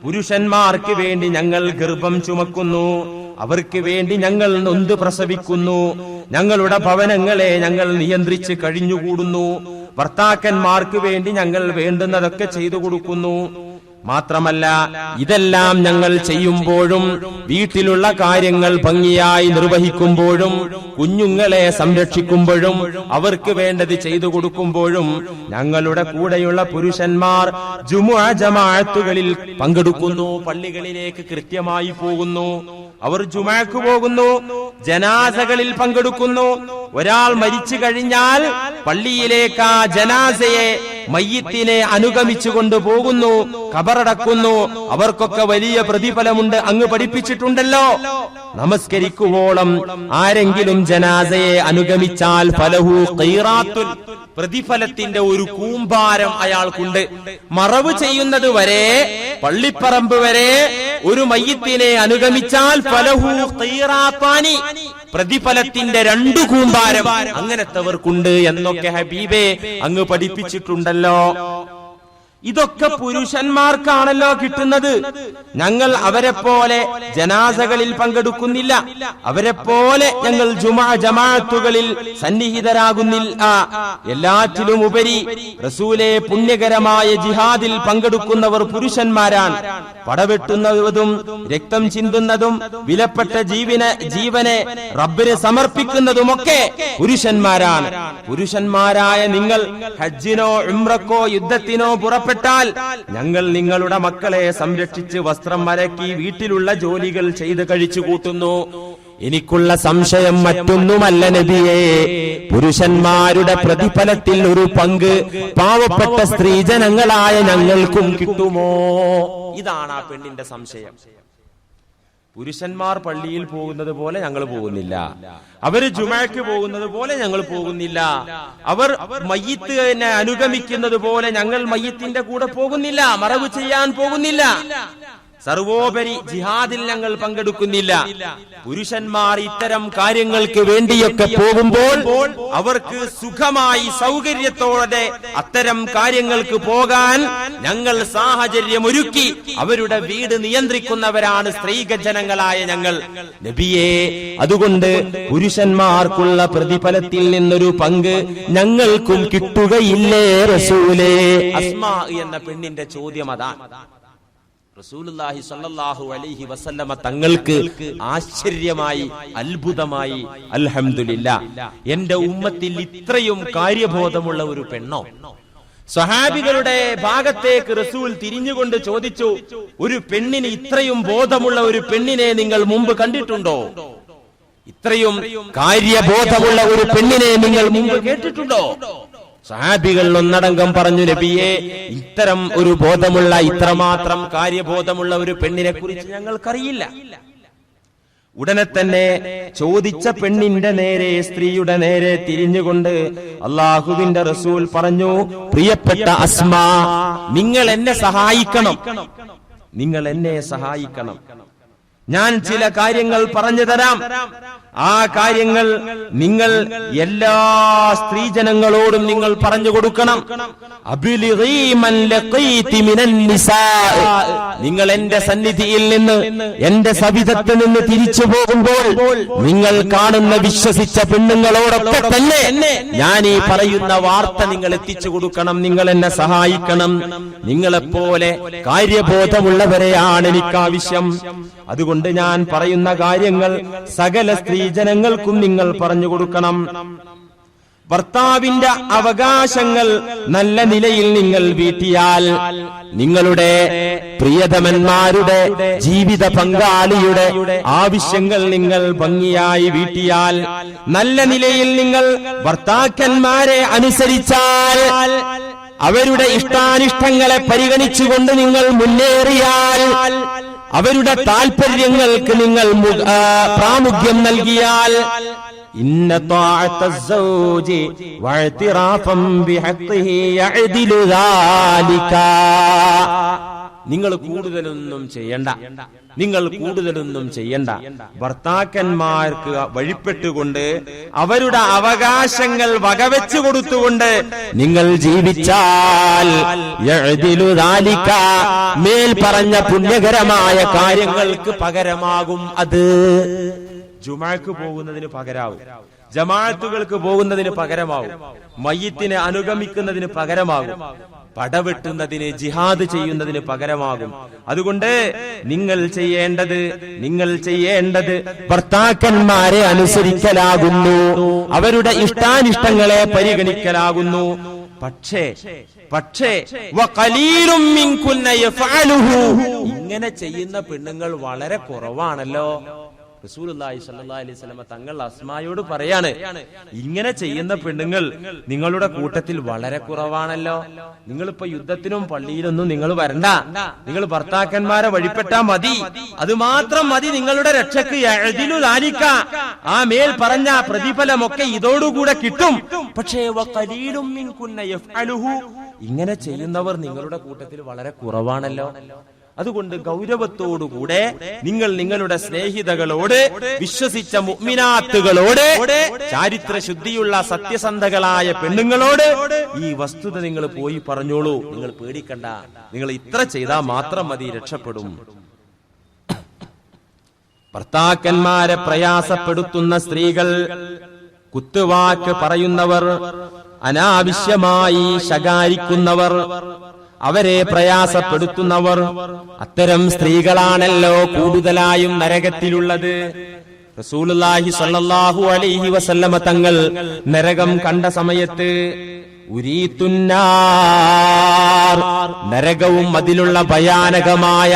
പുരുഷന്മാർക്ക് വേണ്ടി ഞങ്ങൾ ഗർഭം ചുമക്കുന്നു, അവർക്ക് വേണ്ടി ഞങ്ങൾ നൊന്ത് പ്രസവിക്കുന്നു, ഞങ്ങളുടെ ഭവനങ്ങളെ ഞങ്ങൾ നിയന്ത്രിച്ച് കഴിഞ്ഞുകൂടുന്നു, ഭർത്താക്കന്മാർക്ക് വേണ്ടി ഞങ്ങൾ വേണ്ടുന്നതൊക്കെ ചെയ്തു കൊടുക്കുന്നു. മാത്രമല്ല ഇതെല്ലാം ഞങ്ങൾ ചെയ്യുമ്പോഴും വീട്ടിലുള്ള കാര്യങ്ങൾ ഭംഗിയായി നിർവഹിക്കുമ്പോഴും കുഞ്ഞുങ്ങളെ സംരക്ഷിക്കുമ്പോഴും അവർക്ക് വേണ്ടത് ചെയ്തു കൊടുക്കുമ്പോഴും ഞങ്ങളുടെ കൂടെയുള്ള പുരുഷന്മാർ ജുമുഅ ജമാഅത്തുകളിൽ പങ്കെടുക്കുന്നു, പള്ളികളിലേക്ക് കൃത്യമായി പോകുന്നു, അവർ ജുമുഅക്ക് പോകുന്നു, ജനാസകളിൽ പങ്കെടുക്കുന്നു. ഒരാൾ മരിച്ചു കഴിഞ്ഞാൽ പള്ളിയിലേക്ക് ആ ജനാസയെ മയ്യിത്തിനെ അനുഗമിച്ചു കൊണ്ടുപോകുന്നു, ഖബറടക്കുന്നു. അവർക്കൊക്കെ വലിയ പ്രതിഫലമുണ്ട്, അങ്ങ് പഠിപ്പിച്ചിട്ടുണ്ടല്ലോ. നമസ്കരിക്കുവോളം ആരെങ്കിലും ജനാസയെ അനുഗമിച്ചാൽ ഫലഹു ഖൈറാത്തുൻ, പ്രതിഫലത്തിന്റെ ഒരു കൂമ്പാരം അയാൾക്കുണ്ട്. മറവ് ചെയ്യുന്നത് വരെ, പള്ളിപ്പറമ്പ് വരെ ഒരു മയ്യിത്തിനെ അനുഗമിച്ചാൽ ഫലഹു ഖൈറാത്താനി, പ്രതിഫലത്തിന്റെ 2 കൂമ്പാരം അങ്ങനത്തെവർക്കുണ്ട് എന്നൊക്കെ ഹബീബേ അങ്ങ് പഠിപ്പിച്ചിട്ടുണ്ടല്ലോ. ഇതൊക്കെ പുരുഷന്മാർക്കാണല്ലോ കിട്ടുന്നത്. ഞങ്ങൾ അവരെ പോലെ ജനാസകളിൽ പങ്കെടുക്കുന്നില്ല, അവരെ പോലെ ഞങ്ങൾ ജുമുഅ ജമാഅത്തുകളിൽ സന്നിഹിതരാകുന്നില്ല. എല്ലാറ്റിലും ഉപരി റസൂലെ പുണ്യകരമായ ജിഹാദിൽ പങ്കെടുക്കുന്നവർ പുരുഷന്മാരാണ്. പടവെട്ടുന്നതും രക്തം ചിന്തുന്നതും വിലപ്പെട്ട ജീവനെ റബ്ബിന് സമർപ്പിക്കുന്നതുമൊക്കെ പുരുഷന്മാരാണ്. പുരുഷന്മാരായ നിങ്ങൾ ഹജ്ജിനോ ഉംറക്കോ യുദ്ധത്തിനോ പുറപ്പെട്ട ഞങ്ങൾ നിങ്ങളുടെ മക്കളെ സംരക്ഷിച്ച് വസ്ത്രം അലക്കി വീട്ടിലുള്ള ജോലികൾ ചെയ്ത് കഴിച്ചു കൂട്ടുന്നു. എനിക്കുള്ള സംശയം മറ്റൊന്നുമല്ല നബിയേ, പുരുഷന്മാരുടെ പ്രതിഫലത്തിൽ ഒരു പങ്ക് പാവപ്പെട്ട സ്ത്രീജനങ്ങളായ ഞങ്ങൾക്കും കിട്ടുമോ? ഇതാണ് ആ പെണ്ണിന്റെ സംശയം. പുരുഷന്മാർ പള്ളിയിൽ പോകുന്നത് പോലെ ഞങ്ങൾ പോകുന്നില്ല, അവര് ജുമഅക്ക് പോകുന്നത് പോലെ ഞങ്ങൾ പോകുന്നില്ല, അവർ മയ്യിത്തിനെ അനുഗമിക്കുന്നത് പോലെ ഞങ്ങൾ മയ്യിത്തിന്റെ കൂടെ പോകുന്നില്ല, മറവ് ചെയ്യാൻ പോകുന്നില്ല, സർവോപരി ജിഹാദിൽ ഞങ്ങൾ പങ്കെടുക്കുന്നില്ല. പുരുഷന്മാർ ഇത്തരം കാര്യങ്ങൾക്ക് വേണ്ടിയൊക്കെ പോകുമ്പോൾ അവർക്ക് സുഖമായി സൗകര്യത്തോടെ അത്തരം കാര്യങ്ങൾക്ക് പോകാൻ ഞങ്ങൾ സാഹചര്യമൊരുക്കി അവരുടെ വീട് നിയന്ത്രിക്കുന്നവരാണ് സ്ത്രീജനങ്ങളായ ഞങ്ങൾ. നബിയേ, അതുകൊണ്ട് പുരുഷന്മാർക്കുള്ള പ്രതിഫലത്തിൽ നിന്നൊരു പങ്ക് ഞങ്ങൾക്കും കിട്ടുകയില്ലേ റസൂലേ? അസ്മാ എന്ന പെണ്ണിന്റെ ചോദ്യം അതാണ്. റസൂലുള്ളാഹി സ്വല്ലല്ലാഹു അലൈഹി വസല്ലമ തങ്ങൾക്ക് ആശ്ചര്യമായി, അത്ഭുതമായി, അൽഹംദുലില്ലാഹ്, എന്റെ ഉമ്മത്തിൽ ഇത്രയും കാര്യബോധമുള്ള ഒരു പെണ്ണോ? സ്വഹാബികളുടെ ഭാഗത്തേക്ക് റസൂൽ തിരിഞ്ഞുകൊണ്ട് ചോദിച്ചു, ഒരു പെണ്ണിന് ഇത്രയും ബോധമുള്ള ഒരു പെണ്ണിനെ നിങ്ങൾ മുമ്പ് കണ്ടിട്ടുണ്ടോ? ഇത്രയും കാര്യബോധമുള്ള ഒരു പെണ്ണിനെ നിങ്ങൾ മുമ്പ് കേട്ടിട്ടുണ്ടോ? സഹാബികൾ ഒന്നടങ്കം പറഞ്ഞു, നബിയെ, ഇത്തരം ഒരു ബോധമുള്ള, ഇത്രമാത്രം കാര്യബോധമുള്ള ഒരു പെണ്ണിനെ കുറിച്ച് ഞങ്ങൾക്കറിയില്ല. ഉടനെ തന്നെ ചോദിച്ച പെണ്ണിന്റെ നേരെ, സ്ത്രീയുടെ നേരെ തിരിഞ്ഞുകൊണ്ട് അള്ളാഹുവിന്റെ റസൂൽ പറഞ്ഞു, പ്രിയപ്പെട്ട അസ്മാ, നിങ്ങൾ എന്നെ സഹായിക്കണം, നിങ്ങൾ എന്നെ സഹായിക്കണം. ഞാൻ ചില കാര്യങ്ങൾ പറഞ്ഞു തരാം. ആ കാര്യങ്ങൾ നിങ്ങൾ എല്ലാ സ്ത്രീജനങ്ങളോടും നിങ്ങൾ പറഞ്ഞു കൊടുക്കണം. നിങ്ങൾ എന്റെ സന്നിധിയിൽ നിന്ന്, എന്റെ സവിധത്തിൽ നിന്ന് തിരിച്ചു പോകുമ്പോൾ നിങ്ങൾ കാണുന്ന വിശ്വസിച്ച പെണ്ണുങ്ങളോടൊക്കെ തന്നെ ഞാൻ ഈ പറയുന്ന വാർത്ത നിങ്ങൾ എത്തിച്ചു കൊടുക്കണം. നിങ്ങൾ എന്നെ സഹായിക്കണം. നിങ്ങളെപ്പോലെ കാര്യബോധമുള്ളവരെയാണ് എനിക്കാവശ്യം. അതുകൊണ്ട് ഞാൻ പറയുന്ന കാര്യങ്ങൾ സകല സ്ത്രീജനങ്ങൾക്കും നിങ്ങൾ പറഞ്ഞു കൊടുക്കണം. ഭർത്താവിന്റെ അവകാശങ്ങൾ നല്ല നിലയിൽ നിങ്ങൾ വീട്ടിയാൽ, നിങ്ങളുടെ പ്രിയതമന്മാരുടെ, ജീവിത പങ്കാളിയുടെ ആവശ്യങ്ങൾ നിങ്ങൾ ഭംഗിയായി വീട്ടിയാൽ, നല്ല നിലയിൽ നിങ്ങൾ ഭർത്താക്കന്മാരെ അനുസരിച്ചാൽ, അവരുടെ ഇഷ്ടാനിഷ്ടങ്ങളെ പരിഗണിച്ചുകൊണ്ട് നിങ്ങൾ മുന്നേറിയാൽ, അവരുടെ താൽപര്യങ്ങൾക്ക് നിങ്ങൾ പ്രാമുഖ്യം നൽകിയാൽ, ഇന്ന തഅത്തസ്സൗജി വഅതിറാഫൻ ബിഹഖ്ഖിഹി യഅദിലു ദാലിക. നിങ്ങൾ കൂടുതലൊന്നും ചെയ്യണ്ട, നിങ്ങൾ കൂടുതലൊന്നും ചെയ്യണ്ട. ഭർത്താക്കന്മാർക്ക് വഴിപ്പെട്ടുകൊണ്ട് അവരുടെ അവകാശങ്ങൾ വകവെച്ചു കൊടുത്തുകൊണ്ട് നിങ്ങൾ ജീവിച്ചാൽ യഅദിലു ദാലിക, മേൽ പറഞ്ഞ പുണ്യകരമായ കാര്യങ്ങൾക്ക് പകരമാകും. അത് ജുമഅക്ക് പോകുന്നതിന് പകരാവും, ജമാഅത്തുകൾക്ക് പോകുന്നതിന് പകരമാകും, മയ്യിത്തിനെ അനുഗമിക്കുന്നതിന് പകരമാകും, പടവെട്ടുന്നതിന് ജിഹാദ് ചെയ്യുന്നതിന് പകരമാകും. അതുകൊണ്ട് നിങ്ങൾ ചെയ്യേണ്ടത് ഭർത്താക്കന്മാരെ അനുസരിക്കലാകുന്നു, അവരുടെ ഇഷ്ടാനിഷ്ടങ്ങളെ പരിഗണിക്കലാകുന്നു. പക്ഷേ വഖലീലും മിൻകുന്ന യഫഅലുഹു, ഇങ്ങനെ ചെയ്യുന്ന പെണ്ണുങ്ങൾ വളരെ കുറവാണല്ലോ. റസൂലുള്ളാഹി സ്വല്ലല്ലാഹി അലൈഹി വസല്ലം തങ്ങൾ അസ്മായോട് പറയാണ്, ഇങ്ങനെ ചെയ്യുന്ന പെണ്ണുങ്ങൾ നിങ്ങളുടെ കൂട്ടത്തിൽ വളരെ കുറവാണല്ലോ. നിങ്ങളിപ്പോ യുദ്ധത്തിനും പള്ളിയിലൊന്നും നിങ്ങൾ വരണ്ട, നിങ്ങൾ ഭർത്താക്കന്മാരെ വഴിപ്പെട്ടാ മതി, അത് മാത്രം മതി നിങ്ങളുടെ രക്ഷക്ക്. യഅദിലു ദാലിക, ആ മേൽ പറഞ്ഞ പ്രതിഫലമൊക്കെ ഇതോടുകൂടെ കിട്ടും. പക്ഷേ വഖലീലും മിൻകുന്ന യഫഅലുഹു, ഇങ്ങനെ ചെയ്യുന്നവർ നിങ്ങളുടെ കൂട്ടത്തിൽ വളരെ കുറവാണല്ലോ. അതുകൊണ്ട് ഗൗരവത്തോടുകൂടെ നിങ്ങൾ നിങ്ങളുടെ സ്നേഹിതകളോട്, വിശ്വസിച്ച മുഅ്മിനാത്തുകളോട്, ചാരിത്ര ശുദ്ധിയുള്ള സത്യസന്ധകളായ പെണ്ണുങ്ങളോട് ഈ വസ്തുത നിങ്ങൾ പോയി പറഞ്ഞോളൂ. നിങ്ങൾ പേടിക്കണ്ട, നിങ്ങൾ ഇത്ര ചെയ്താൽ മാത്രം മതി, രക്ഷപ്പെടും. ഭർത്താക്കന്മാരെ പ്രയാസപ്പെടുത്തുന്ന സ്ത്രീകൾ, കുത്തുവാക്ക് പറയുന്നവർ, അനാവശ്യമായി ശകാരിക്കുന്നവർ, അവരെ പ്രയാസപ്പെടുത്തുന്നവർ, അത്തരം സ്ത്രീകളാണല്ലോ കൂടുതലായും നരകത്തിലുള്ളത്. റസൂലുള്ളാഹി സ്വല്ലല്ലാഹു അലൈഹി വസല്ലമ തങ്ങൾ നരകം കണ്ട സമയത്ത് ഉരീത്തുന്നാർ, നരകവും അതിലുള്ള ഭയാനകമായ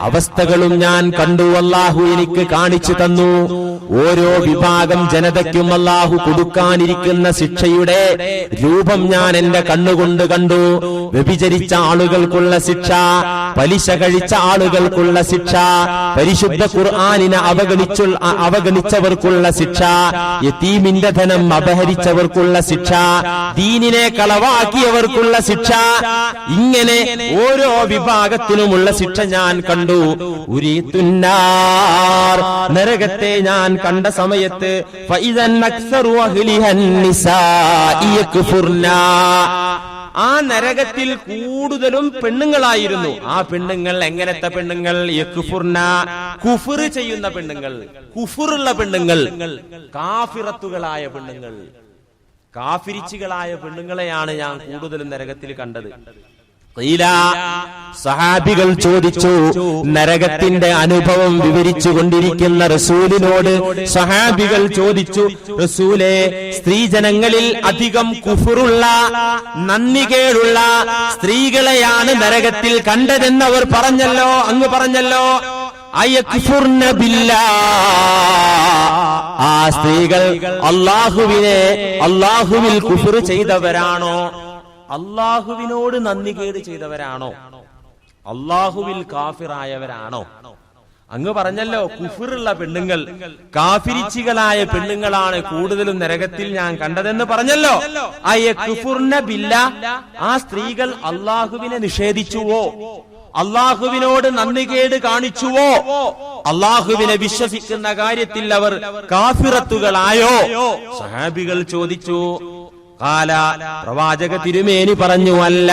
അവസ്ഥകളും ഞാൻ കണ്ടു, അല്ലാഹു എനിക്ക് കാണിച്ചു തന്നു. ഓരോ വിഭാഗം ജനതയ്ക്കും അല്ലാഹു കൊടുക്കാനിരിക്കുന്ന ശിക്ഷയുടെ രൂപം ഞാൻ എന്റെ കണ്ണുകൊണ്ട് കണ്ടു. വ്യഭിചരിച്ച ആളുകൾക്കുള്ള ശിക്ഷ, പലിശ കഴിച്ച ആളുകൾക്കുള്ള ശിക്ഷ, പരിശുദ്ധ ഖുർആനിനെ അവഗണിച്ചവർക്കുള്ള ശിക്ഷ, യതീമിന്റെ ധനം അപഹരിച്ചവർക്കുള്ള ശിക്ഷ, ദീനിനെ കളവാക്കിയവർക്കുള്ള ശിക്ഷ, ഇങ്ങനെ ഓരോ വിഭാഗത്തിനുമുള്ള ശിക്ഷ ഞാൻ കണ്ടു. ഉരീത്തുന്നാർ, നരകത്തെ ഞാൻ കണ്ട സമയത്ത് ഫഇദൻ അക്സറു അഹ്ലിഹൻ നിസാഇ യക്ഫുർന, ആ നരകത്തിൽ കൂടുതലും പെണ്ണുങ്ങളായിരുന്നു. ആ പെണ്ണുങ്ങൾ എങ്ങനത്തെ പെണ്ണുങ്ങൾ? യക്ഫുർന, കുഫർ ചെയ്യുന്ന പെണ്ണുങ്ങൾ, കുഫറുള്ള പെണ്ണുങ്ങൾ, കാഫിറത്തുകളായ പെണ്ണുങ്ങൾ, കാഫിരിച്ചുകളായ പെണ്ണുങ്ങളെയാണ് ഞാൻ കൂടുതലും നരകത്തിൽ കണ്ടത്. സഹാബികൾ ചോദിച്ചു, നരകത്തിന്റെ അനുഭവം വിവരിച്ചു കൊണ്ടിരിക്കുന്ന റസൂലിനോട് സഹാബികൾ ചോദിച്ചു, റസൂലേ, സ്ത്രീജനങ്ങളിൽ അധികം കുഫറുള്ള, നന്ദികേടുള്ള സ്ത്രീകളെയാണ് നരകത്തിൽ കണ്ടതെന്നവർ പറഞ്ഞല്ലോ, അങ്ങ് പറഞ്ഞല്ലോ. അയക്ഫുർന ബില്ലാഹ്, ആ സ്ത്രീകൾ അല്ലാഹുവിൽ കുഫർ ചെയ്തവരാണോ? അല്ലാഹുവിനോട് നന്ദികേട് ചെയ്തവരാണോ? അല്ലാഹുവിൽ കാഫിറായവരാണോ? അങ്ങ് പറഞ്ഞല്ലോ കുഫറുള്ള പെണ്ണുങ്ങൾ, കാഫിരിച്ചികളായ പെണ്ണുങ്ങളാണ് കൂടുതലും നരകത്തിൽ ഞാൻ കണ്ടതെന്ന് പറഞ്ഞല്ലോ. അയക്ഫുർന ബില്ലാഹ്, ആ സ്ത്രീകൾ അല്ലാഹുവിനെ നിഷേധിച്ചുവോ? അല്ലാഹുവിനോട് നന്ദികേട് കാണിച്ചുവോ? അല്ലാഹുവിനെ വിശ്വസിക്കുന്ന കാര്യത്തിൽ അവർ കാഫിറത്തുകളായോ? സഹാബികൾ ചോദിച്ചു. ഖാല, പ്രവാചക തിരുമേനി പറഞ്ഞു, അല്ല,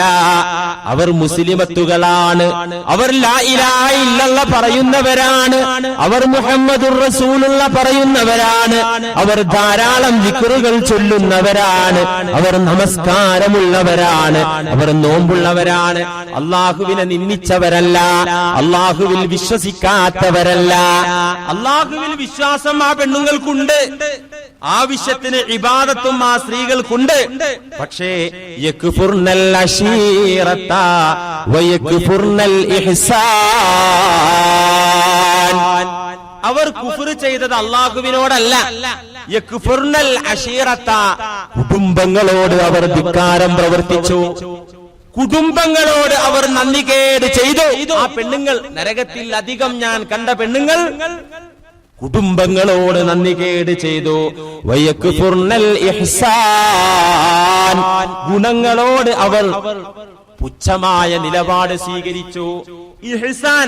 അവർ മുസ്ലിമത്തുകളാണ്, അവർ ലാ ഇലാഹ ഇല്ലല്ലാഹ് പറയുന്നവരാണ്, അവർ മുഹമ്മദുർ റസൂലുള്ള പറയുന്നവരാണ്, അവർ ധാരാളം ദിക്റുകൾ ചൊല്ലുന്നവരാണ്, അവർ നമസ്കാരമുള്ളവരാണ്, അവർ നോമ്പുള്ളവരാണ്, അല്ലാഹുവിനെ നിന്ദിച്ചവരല്ല, അല്ലാഹുവിൽ വിശ്വസിക്കാത്തവരല്ല. അല്ലാഹുവിൽ വിശ്വാസം ആ പെണ്ണുങ്ങൾക്കുണ്ട്, ആവശ്യത്തിന് ഇബാദത്തും ആ സ്ത്രീകൾക്കുണ്ട്. പക്ഷേ യക്ഫുർനൽ അശീറത വയക്ഫുർനൽ ഇഹ്സാൻ, അവർ കുഫർ ചെയ്തത് അല്ലാഹുവിനോടല്ല, യക്ഫുർനൽ അശീറത, കുടുംബങ്ങളോട് അവർ ധിക്കാരം പ്രവർത്തിച്ചു, കുടുംബങ്ങളോട് അവർ നന്ദികേട് ചെയ്തു. ആ പെണ്ണുങ്ങൾ നരകത്തിൽ അധികം ഞാൻ കണ്ട പെണ്ണുങ്ങൾ കുടുംബങ്ങളോട് നന്ദികേട് ചെയ്തു. വയക്ഫുർനൽ ഇഹ്സാൻ, ഗുണങ്ങളോട് അവർ പുച്ഛമായ നിലപാട് സ്വീകരിച്ചു. ഇഹ്സാൻ,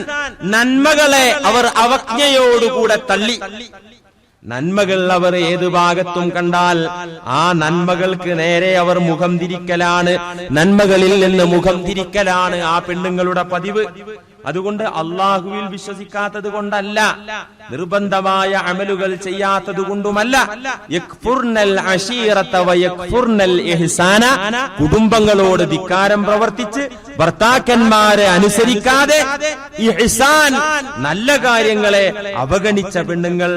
നന്മകളെ അവർ അവജ്ഞയോടുകൂടെ തള്ളി. നന്മകൾ അവർ ഏതു ഭാഗത്തും കണ്ടാൽ ആ നന്മകൾക്ക് നേരെ അവർ മുഖം തിരിക്കലാണ്, നന്മകളിൽ നിന്ന് മുഖം തിരിക്കലാണ് ആ പെണ്ണുങ്ങളുടെ പതിവ്. അതുകൊണ്ട് അള്ളാഹുവിൽ വിശ്വസിക്കാത്തത് കൊണ്ടല്ല, നിർബന്ധമായ അമലുകൾ ചെയ്യാത്തത് കൊണ്ടുമല്ല. യക്ഫുർനൽ അശീറത വയക്ഫുർനൽ ഇഹ്സാന, കുടുംബങ്ങളോട് ധിക്കാരം പ്രവർത്തിച്ച് ഭർത്താക്കന്മാരെ അനുസരിക്കാതെ ഇഹ്സാൻ നല്ല കാര്യങ്ങളെ അവഗണിച്ച പെണ്ണുങ്ങൾ,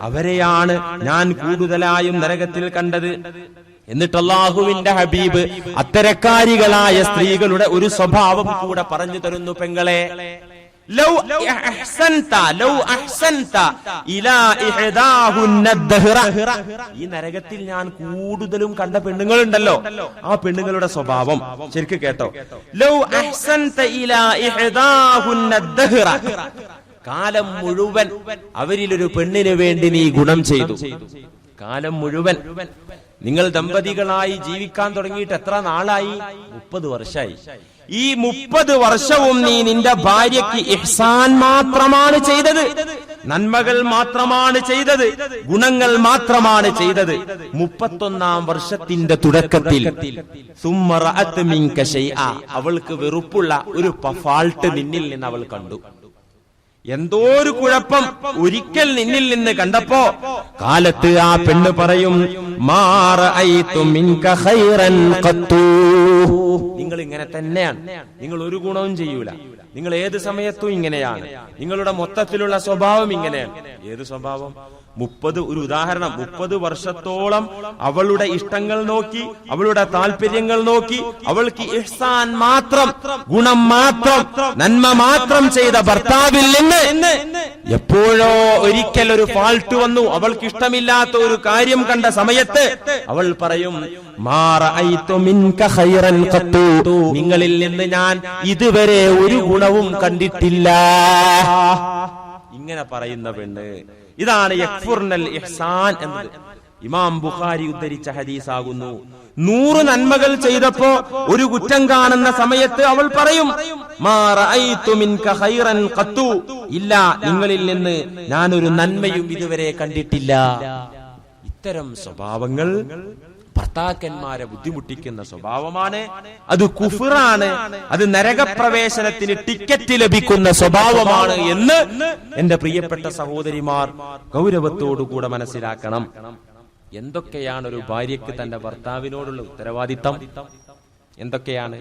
അവരെയാണ് ഞാൻ കൂടുതലായും നരകത്തിൽ കണ്ടത്. എന്നിട്ട് അല്ലാഹുവിന്റെ ഹബീബ് അത്തരക്കാരികളായ സ്ത്രീകളുടെ ഒരു സ്വഭാവം കൂടെ പറഞ്ഞു തരുന്നു. പെങ്ങളെ, ലൗ അഹ്സൻത ഇലാ ഇഹ്ദാഹുന്ന ദഹ്റ, ഈ നരകത്തിൽ ഞാൻ കൂടുതലും കണ്ട പെണ്ണുങ്ങളുണ്ടല്ലോ, ആ പെണ്ണുങ്ങളുടെ സ്വഭാവം ശരിക്കും കേട്ടോ. ലൗ അഹ്സൻത ഇലാ ഇഹ്ദാഹുന്ന ദഹ്റ, കാലം മുഴുവൻ അവരിലൊരു പെണ്ണിന് വേണ്ടി നീ ഗുണം ചെയ്തു. കാലം മുഴുവൻ നിങ്ങൾ ദമ്പതികളായി ജീവിക്കാൻ തുടങ്ങിയിട്ട് എത്ര നാളായി? 30 വർഷമായി. ഈ 30 വർഷവും നീ നിന്റെ ഭാര്യയ്ക്ക് ഇഹ്സാൻ മാത്രമാണ് ചെയ്തത്, നന്മകൾ മാത്രമാണ് ചെയ്തത്, ഗുണങ്ങൾ മാത്രമാണ് ചെയ്തത്. 31ാം വർഷത്തിന്റെ തുടക്കത്തിൽ സുമ്മ റഅത് മിൻക ശൈഅ, അവൾക്ക് വെറുപ്പുള്ള ഒരു ഫാൾട്ട് നിന്നിൽ നിന്ന് അവൾ കണ്ടു. എന്തോ ഒരു കുഴപ്പം ഒരിക്കൽ നിന്നിൽ നിന്ന് കണ്ടപ്പോ കാലത്ത് ആ പെണ്ണ് പറയും, മാ റഅയ്തു മിൻക ഖൈറൻ ഖത്തു, നിങ്ങൾ ഇങ്ങനെ തന്നെയാണ്, നിങ്ങൾ ഒരു ഗുണവും ചെയ്യൂല, നിങ്ങൾ ഏത് സമയത്തും ഇങ്ങനെയാണ്, നിങ്ങളുടെ മൊത്തത്തിലുള്ള സ്വഭാവം ഇങ്ങനെയാണ്. ഏത് സ്വഭാവം? 30, ഒരു ഉദാഹരണം, 30 വർഷത്തോളം അവളുടെ ഇഷ്ടങ്ങൾ നോക്കി, അവളുടെ താല്പര്യങ്ങൾ നോക്കി, അവൾക്ക് ഇഹ്സാൻ മാത്രം, ഗുണം മാത്രം, നന്മ മാത്രം ചെയ്ത ഭർത്താവിൽ നിന്ന് എപ്പോഴോ ഒരിക്കൽ ഒരു ഫാൾട്ട് വന്നു, അവൾക്ക് ഇഷ്ടമില്ലാത്ത ഒരു കാര്യം കണ്ട സമയത്ത് അവൾ പറയും, മാ റഅയ്തു മിൻക ഖൈറൻ ഖത്തു, നിങ്ങളിൽ നിന്ന് ഞാൻ ഇതുവരെ ഒരു ഗുണവും കണ്ടിട്ടില്ല. ഇങ്ങനെ പറയുന്ന പെണ്ണ്, ഇതാണ് യക്ഫുർനൽ ഇഹ്സാൻ എന്നത്. ഇമാം ബുഖാരി ഉദ്ധരിച്ച ഹദീസാകുന്നു. 100 നന്മകൾ ചെയ്തപ്പോ ഒരു കുറ്റം കാണുന്ന സമയത്ത് അവൾ പറയും, മാ റഅയ്തു മിൻക ഖൈറൻ ഖത്തു, ഇല്ല, നിങ്ങളിൽ നിന്ന് ഞാനൊരു നന്മയും ഇതുവരെ കണ്ടിട്ടില്ല. ഇത്തരം സ്വഭാവങ്ങൾ ഭർത്താക്കന്മാരെ ബുദ്ധിമുട്ടിക്കുന്ന സ്വഭാവമാണ്. അത് കുഫ്റാണ്, അത് നരകപ്രവേശനത്തിന് ടിക്കറ്റ് ലഭിക്കുന്ന സ്വഭാവമാണ് എന്ന് എന്റെ പ്രിയപ്പെട്ട സഹോദരിമാർ ഗൗരവത്തോടുകൂടെ മനസ്സിലാക്കണം. എന്തൊക്കെയാണ് ഒരു ഭാര്യയ്ക്ക് തന്റെ ഭർത്താവിനോടുള്ള ഉത്തരവാദിത്തം? എന്തൊക്കെയാണ്?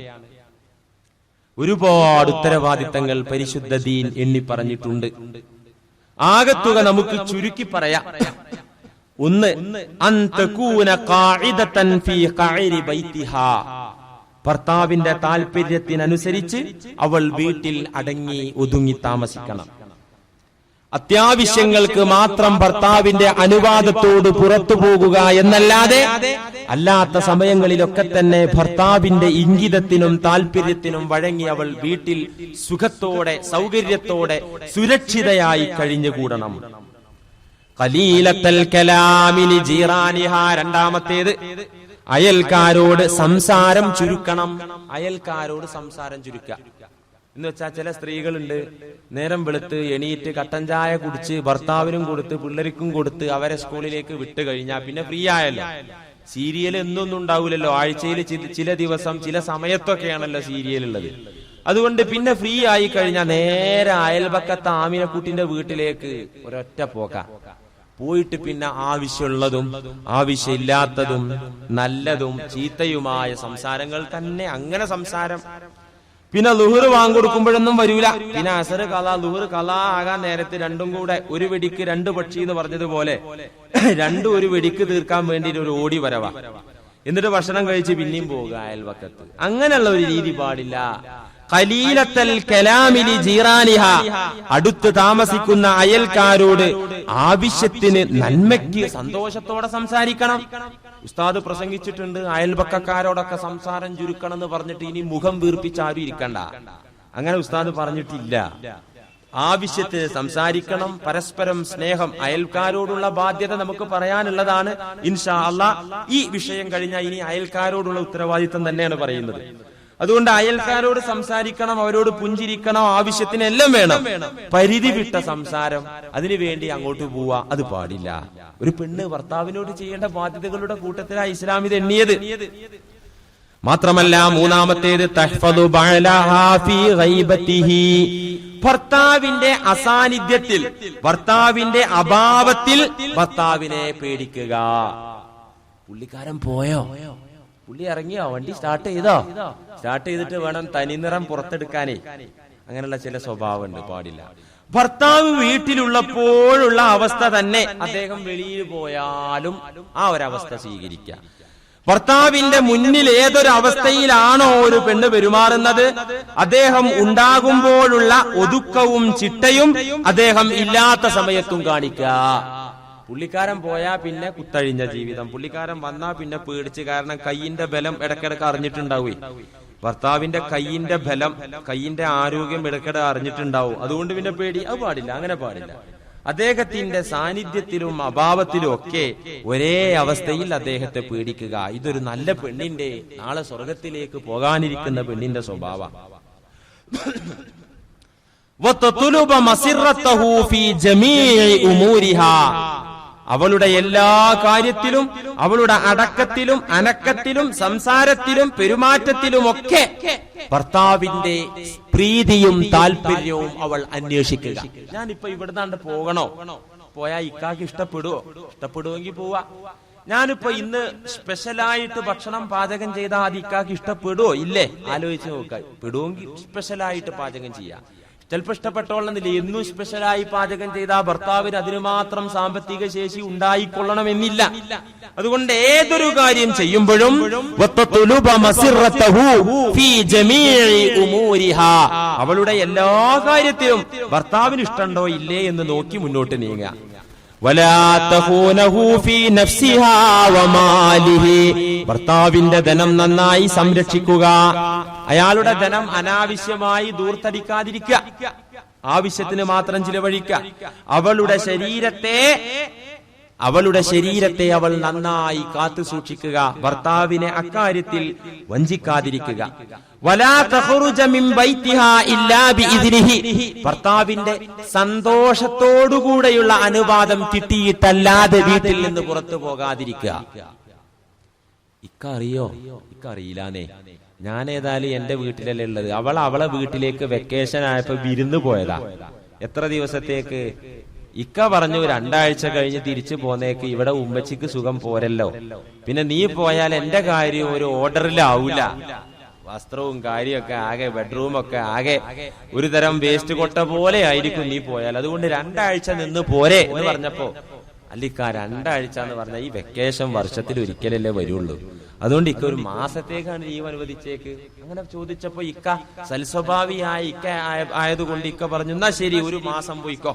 ഒരുപാട് ഉത്തരവാദിത്തങ്ങൾ പരിശുദ്ധ ദീൻ എണ്ണി പറഞ്ഞിട്ടുണ്ട്. ആകത്തുക നമുക്ക് ചുരുക്കി പറയാം. ഒന്ന്, അൻതകൂന ഖാഇദതൻ ഫീ ഖഅരി ബൈതിഹാ, ഭർത്താവിന്റെ താല്പര്യത്തിനനുസരിച്ച് അവൾ വീട്ടിൽ അടങ്ങി ഒതുങ്ങി താമസിക്കണം. അത്യാവശ്യങ്ങൾക്ക് മാത്രം ഭർത്താവിന്റെ അനുവാദത്തോട് പുറത്തു പോകുക എന്നല്ലാതെ അല്ലാത്ത സമയങ്ങളിലൊക്കെ തന്നെ ഭർത്താവിന്റെ ഇംഗിതത്തിനും താല്പര്യത്തിനും വഴങ്ങി അവൾ വീട്ടിൽ സുഖത്തോടെ സൗകര്യത്തോടെ സുരക്ഷിതയായി കഴിഞ്ഞുകൂടണം. ഖലീലത്തൽ കലാമി ലിജീറാനിഹ, രണ്ടാമത്തേത് അയൽക്കാരോട് സംസാരം ചുരുക്കണം. അയൽക്കാരോട് സംസാരം ചുരുക്കുക എന്ന് വെച്ചാൽ, ചില സ്ത്രീകളുണ്ട്, നേരം വെളുത്ത് എണീറ്റ് കട്ടൻ ചായ കുടിച്ച് ഭർത്താവിനും കൊടുത്ത് പിള്ളേർക്കും കൊടുത്ത് അവരെ സ്കൂളിലേക്ക് വിട്ട് കഴിഞ്ഞാൽ പിന്നെ ഫ്രീ ആയല്ലോ. സീരിയൽ എന്നൊന്നും ഉണ്ടാവില്ലല്ലോ, ആഴ്ചയിൽ ചില ദിവസം ചില സമയത്തൊക്കെയാണല്ലോ സീരിയൽ ഉള്ളത്. അതുകൊണ്ട് പിന്നെ ഫ്രീ ആയി കഴിഞ്ഞാൽ നേരെ അയൽപക്കത്തെ ആമിനക്കുട്ടിന്റെ വീട്ടിലേക്ക് ഒരൊറ്റ പോക്ക. പോയിട്ട് പിന്നെ ആവശ്യമുള്ളതും ആവശ്യമില്ലാത്തതും നല്ലതും ചീത്തയുമായ സംസാരങ്ങൾ തന്നെ. അങ്ങനെ സംസാരം പിന്നെ ളുഹർ വാങ്ങിക്കൊടുക്കുമ്പോഴൊന്നും വരൂല. പിന്നെ അസർ കല ളുഹർ കല ആകാൻ നേരത്തെ രണ്ടും കൂടെ ഒരു വെടിക്ക് 2 പക്ഷി എന്ന് പറഞ്ഞതുപോലെ രണ്ടും ഒരു വെടിക്ക് തീർക്കാൻ വേണ്ടി ഒരു ഓടി വരവാ. എന്നിട്ട് ഭക്ഷണം കഴിച്ച് പിന്നെയും പോകുക അയൽവക്കത്ത്. അങ്ങനെയുള്ള ഒരു രീതി പാടില്ല. ഖലീലത്തൽ കലാമി ലിജീറാനിഹ, അടുത്ത് താമസിക്കുന്ന അയൽക്കാരോട് ആവശ്യത്തിന് നന്മയ്ക്ക് സന്തോഷത്തോടെ സംസാരിക്കണം. ഉസ്താദ് പ്രസംഗിച്ചിട്ടുണ്ട്, അയൽപക്കക്കാരോടൊക്കെ സംസാരം ചുരുക്കണം എന്ന് പറഞ്ഞിട്ട് ഇനി മുഖം വീർപ്പിച്ച് ആരും ഇരിക്കണ്ട. അങ്ങനെ ഉസ്താദ് പറഞ്ഞിട്ടില്ല. ആവശ്യത്തിന് സംസാരിക്കണം. പരസ്പരം സ്നേഹം, അയൽക്കാരോടുള്ള ബാധ്യത നമുക്ക് പറയാനുള്ളതാണ്. ഇൻഷാ അല്ലാഹ് ഈ വിഷയം കഴിഞ്ഞാൽ ഇനി അയൽക്കാരോടുള്ള ഉത്തരവാദിത്തം തന്നെയാണ് പറയുന്നത്. അതുകൊണ്ട് അയൽക്കാരോട് സംസാരിക്കണം, അവരോട് പുഞ്ചിരിക്കണം, ആവശ്യത്തിന് എല്ലാം വേണം. പരിധി വിട്ട സംസാരം, അതിനുവേണ്ടി അങ്ങോട്ട് പോവാ, അത് പാടില്ല. ഒരു പെണ്ണ് ഭർത്താവിനോട് ചെയ്യേണ്ട ബാധ്യതകളുടെ കൂട്ടത്തിലാണ് ഇസ്ലാം ഇത് എണ്ണിയത്. മാത്രമല്ല മൂന്നാമത്തേത് തഹ്ഫദു ബഅലഹാ ഫീ ഗൈബതിഹി, ഭർത്താവിന്റെ അസാന്നിധ്യത്തിൽ, ഭർത്താവിന്റെ അഭാവത്തിൽ ഭർത്താവിനെ പേടിക്കുക. പുള്ളിക്കാരൻ പോയോ, പുള്ളി ഇറങ്ങിയോ, വണ്ടി സ്റ്റാർട്ട് ചെയ്തിട്ട് വേണം തനിനിറം പുറത്തെടുക്കാനേ. അങ്ങനെയുള്ള ചില സ്വഭാവമുണ്ട്, പാടില്ല. ഭർത്താവ് വീട്ടിലുള്ളപ്പോഴുള്ള അവസ്ഥ തന്നെ അദ്ദേഹം വെളിയിൽ പോയാലും ആ ഒരവസ്ഥ സ്വീകരിക്കുക. ഭർത്താവിന്റെ മുന്നിൽ ഏതൊരു അവസ്ഥയിലാണോ ഒരു പെണ്ണ് പെരുമാറുന്നത്, അദ്ദേഹം ഉണ്ടാകുമ്പോഴുള്ള ഒതുക്കവും ചിട്ടയും അദ്ദേഹം ഇല്ലാത്ത സമയത്തും കാണിക്കുക. പുള്ളിക്കാരൻ പോയാ പിന്നെ കുത്തഴിഞ്ഞ ജീവിതം, പുള്ളിക്കാരൻ വന്നാ പിന്നെ പേടിച്ച്. കാരണം കയ്യിന്റെ ബലം ഇടക്കിടക്ക് അറിഞ്ഞിട്ടുണ്ടാവേ, ഭർത്താവിന്റെ കയ്യിന്റെ ബലം, കയ്യിന്റെ ആരോഗ്യം ഇടക്കിടെ അറിഞ്ഞിട്ടുണ്ടാവും. അതുകൊണ്ട് പിന്നെ പേടി, അത് പാടില്ല, അങ്ങനെ പാടില്ല. അദ്ദേഹത്തിന്റെ സാന്നിധ്യത്തിലും അഭാവത്തിലും ഒക്കെ ഒരേ അവസ്ഥയിൽ അദ്ദേഹത്തെ പേടിക്കുക. ഇതൊരു നല്ല പെണ്ണിന്റെ, നാളെ സ്വർഗത്തിലേക്ക് പോകാനിരിക്കുന്ന പെണ്ണിന്റെ സ്വഭാവം. അവളുടെ എല്ലാ കാര്യത്തിലും, അവളുടെ അടക്കത്തിലും അനക്കത്തിലും സംസാരത്തിലും പെരുമാറ്റത്തിലുമൊക്കെ ഭർത്താവിന്റെ പ്രീതിയും താല്പര്യവും അവൾ അന്വേഷിക്കുക. ഞാനിപ്പോ ഇവിടുന്നാണ്ട് പോകണോ, പോയാ ഇക്കാക്ക് ഇഷ്ടപ്പെടുമെങ്കിൽ പോവാ. ഞാനിപ്പോ ഇന്ന് സ്പെഷ്യലായിട്ട് ഭക്ഷണം പാചകം ചെയ്താൽ അത് ഇക്കാക്ക് ഇഷ്ടപ്പെടുവോ ഇല്ലേ, ആലോചിച്ച് നോക്കാം. പെടുമെങ്കിൽ സ്പെഷ്യലായിട്ട് പാചകം ചെയ്യാം. ചിലപ്പോൾ ഇഷ്ടപ്പെട്ടോളന്നില്ല. എന്നും സ്പെഷ്യലായി പാചകം ചെയ്ത ഭർത്താവിന് അതിന് മാത്രം സാമ്പത്തിക ശേഷി ഉണ്ടായിക്കൊള്ളണമെന്നില്ല. അതുകൊണ്ട് ഏതൊരു കാര്യം ചെയ്യുമ്പോഴും അവളുടെ എല്ലാ കാര്യത്തിലും ഭർത്താവിന് ഇഷ്ടമുണ്ടോ ഇല്ലേ എന്ന് നോക്കി മുന്നോട്ട് നീങ്ങുക. ഭർത്താവിന്റെ ധനം നന്നായി സംരക്ഷിക്കുക. അയാളുടെ ധനം അനാവശ്യമായി ദൂർത്തടിക്കാതിരിക്കുക, ആവശ്യത്തിന് മാത്രം ചിലവഴിക്കുക. അവളുടെ ശരീരത്തെ അവൾ നന്നായി കാത്തു സൂക്ഷിക്കുക. ഭർത്താവിനെ അക്കാര്യത്തിൽ വഞ്ചിക്കാതിരിക്കുക. ഭർത്താവിന്റെ സന്തോഷത്തോടുകൂടെയുള്ള അനുവാദം കിട്ടിയിട്ടല്ലാതെ വീട്ടിൽ നിന്ന് പുറത്തു പോകാതിരിക്കുക. ഇക്കറിയോ, ഇക്കറിയില്ലാന്നേ. ഞാൻ ഏതായാലും എന്റെ വീട്ടിലല്ലേ ഉള്ളത്. അവളെ വീട്ടിലേക്ക് വെക്കേഷൻ ആയപ്പോ വിരുന്ന് പോയതാ. എത്ര ദിവസത്തേക്ക്? ഇക്ക പറഞ്ഞു 2 ആഴ്ച കഴിഞ്ഞ് തിരിച്ചു പോന്നേക്ക്. ഇവിടെ ഉമ്മച്ചിക്ക് സുഖം പോരല്ലോ, പിന്നെ നീ പോയാൽ എന്റെ കാര്യം ഒരു ഓർഡറിലാവൂല. വസ്ത്രവും കാര്യമൊക്കെ ആകെ, ബെഡ്റൂമൊക്കെ ആകെ ഒരു തരം വേസ്റ്റ് കൊട്ട പോലെ ആയിരിക്കും നീ പോയാൽ. അതുകൊണ്ട് 2 ആഴ്ച നിന്ന് പോരെ എന്ന് പറഞ്ഞപ്പോ, അല്ലിക്ക 2 ആഴ്ച എന്ന് പറഞ്ഞാൽ ഈ വെക്കേഷൻ വർഷത്തിൽ ഒരിക്കലല്ലേ വരുള്ളൂ, അതുകൊണ്ട് ഇക്ക 1 മാസത്തേക്കാണ് ലീവ് അനുവദിച്ചേക്ക്. അങ്ങനെ ചോദിച്ചപ്പോ ഇക്ക സൽസ്വഭാവിയായ ഇക്ക ആയതുകൊണ്ട് ഇക്ക പറഞ്ഞു, എന്നാ ശരി 1 മാസം പോയിക്കോ,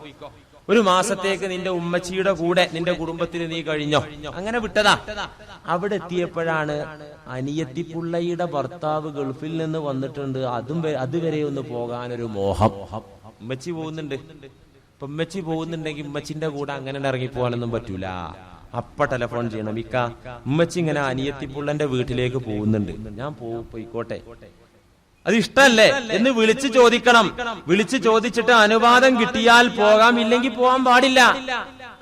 1 മാസത്തേക്ക് നിന്റെ ഉമ്മച്ചിയുടെ കൂടെ നിന്റെ കുടുംബത്തിൽ നീ കഴിഞ്ഞോ. അങ്ങനെ വിട്ടതാ. അവിടെ എത്തിയപ്പോഴാണ് അനിയത്തിപ്പുള്ളയുടെ ഭർത്താവ് ഗൾഫിൽ നിന്ന് വന്നിട്ടുണ്ട്. അതുവരെ ഒന്ന് പോകാനൊരു മോഹം. ഉമ്മച്ചി പോകുന്നുണ്ട്. ഇപ്പൊ ഉമ്മച്ചി പോകുന്നുണ്ടെങ്കിൽ ഉമ്മച്ചിന്റെ കൂടെ അങ്ങനെ ഇറങ്ങി പോകാനൊന്നും പറ്റൂല. അപ്പ ടെലിഫോൺ ചെയ്യണം, ഇക്ക ഉമ്മച്ചി ഇങ്ങനെ അനിയത്തിപ്പുള്ളന്റെ വീട്ടിലേക്ക് പോകുന്നുണ്ട്, ഞാൻ പോയിക്കോട്ടെ, അത് ഇഷ്ടല്ലേ എന്ന് വിളിച്ചു ചോദിക്കണം. വിളിച്ചു ചോദിച്ചിട്ട് അനുവാദം കിട്ടിയാൽ പോകാം, ഇല്ലെങ്കിൽ പോകാൻ പാടില്ല.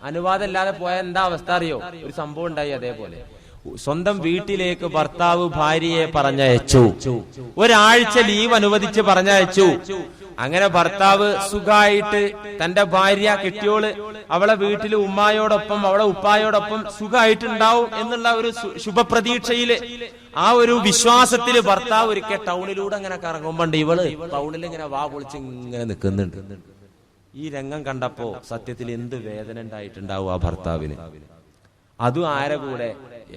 അനുവാദം ഇല്ലാതെ പോയാൽ എന്താ അവസ്ഥ അറിയോ? ഒരു സംഭവം ഉണ്ടായി. അതേപോലെ സ്വന്തം വീട്ടിലേക്ക് ഭർത്താവ് ഭാര്യയെ പറഞ്ഞയച്ചു. 1 ആഴ്ച ലീവ് അനുവദിച്ച് പറഞ്ഞയച്ചു. അങ്ങനെ ഭർത്താവ് സുഖമായിട്ട് തന്റെ ഭാര്യ കെട്ടിയോള് അവളെ വീട്ടില് ഉമ്മായോടൊപ്പം അവളെ ഉപ്പായോടൊപ്പം സുഖമായിട്ടുണ്ടാവും എന്നുള്ള ഒരു ശുഭപ്രതീക്ഷയില്, ആ ഒരു വിശ്വാസത്തില് ഭർത്താവ് ഒരിക്കൽ ടൗണിലൂടെ അങ്ങനെ കറങ്ങുമ്പോണ്ട് ഇവള് ടൗണിൽ ഇങ്ങനെ വാ പൊളിച്ച് ഇങ്ങനെ നിൽക്കുന്നുണ്ട്. ഈ രംഗം കണ്ടപ്പോ സത്യത്തിൽ എന്ത് വേദന ഉണ്ടായിട്ടുണ്ടാവും ആ ഭർത്താവിന്. അതും ആരെ കൂടെ?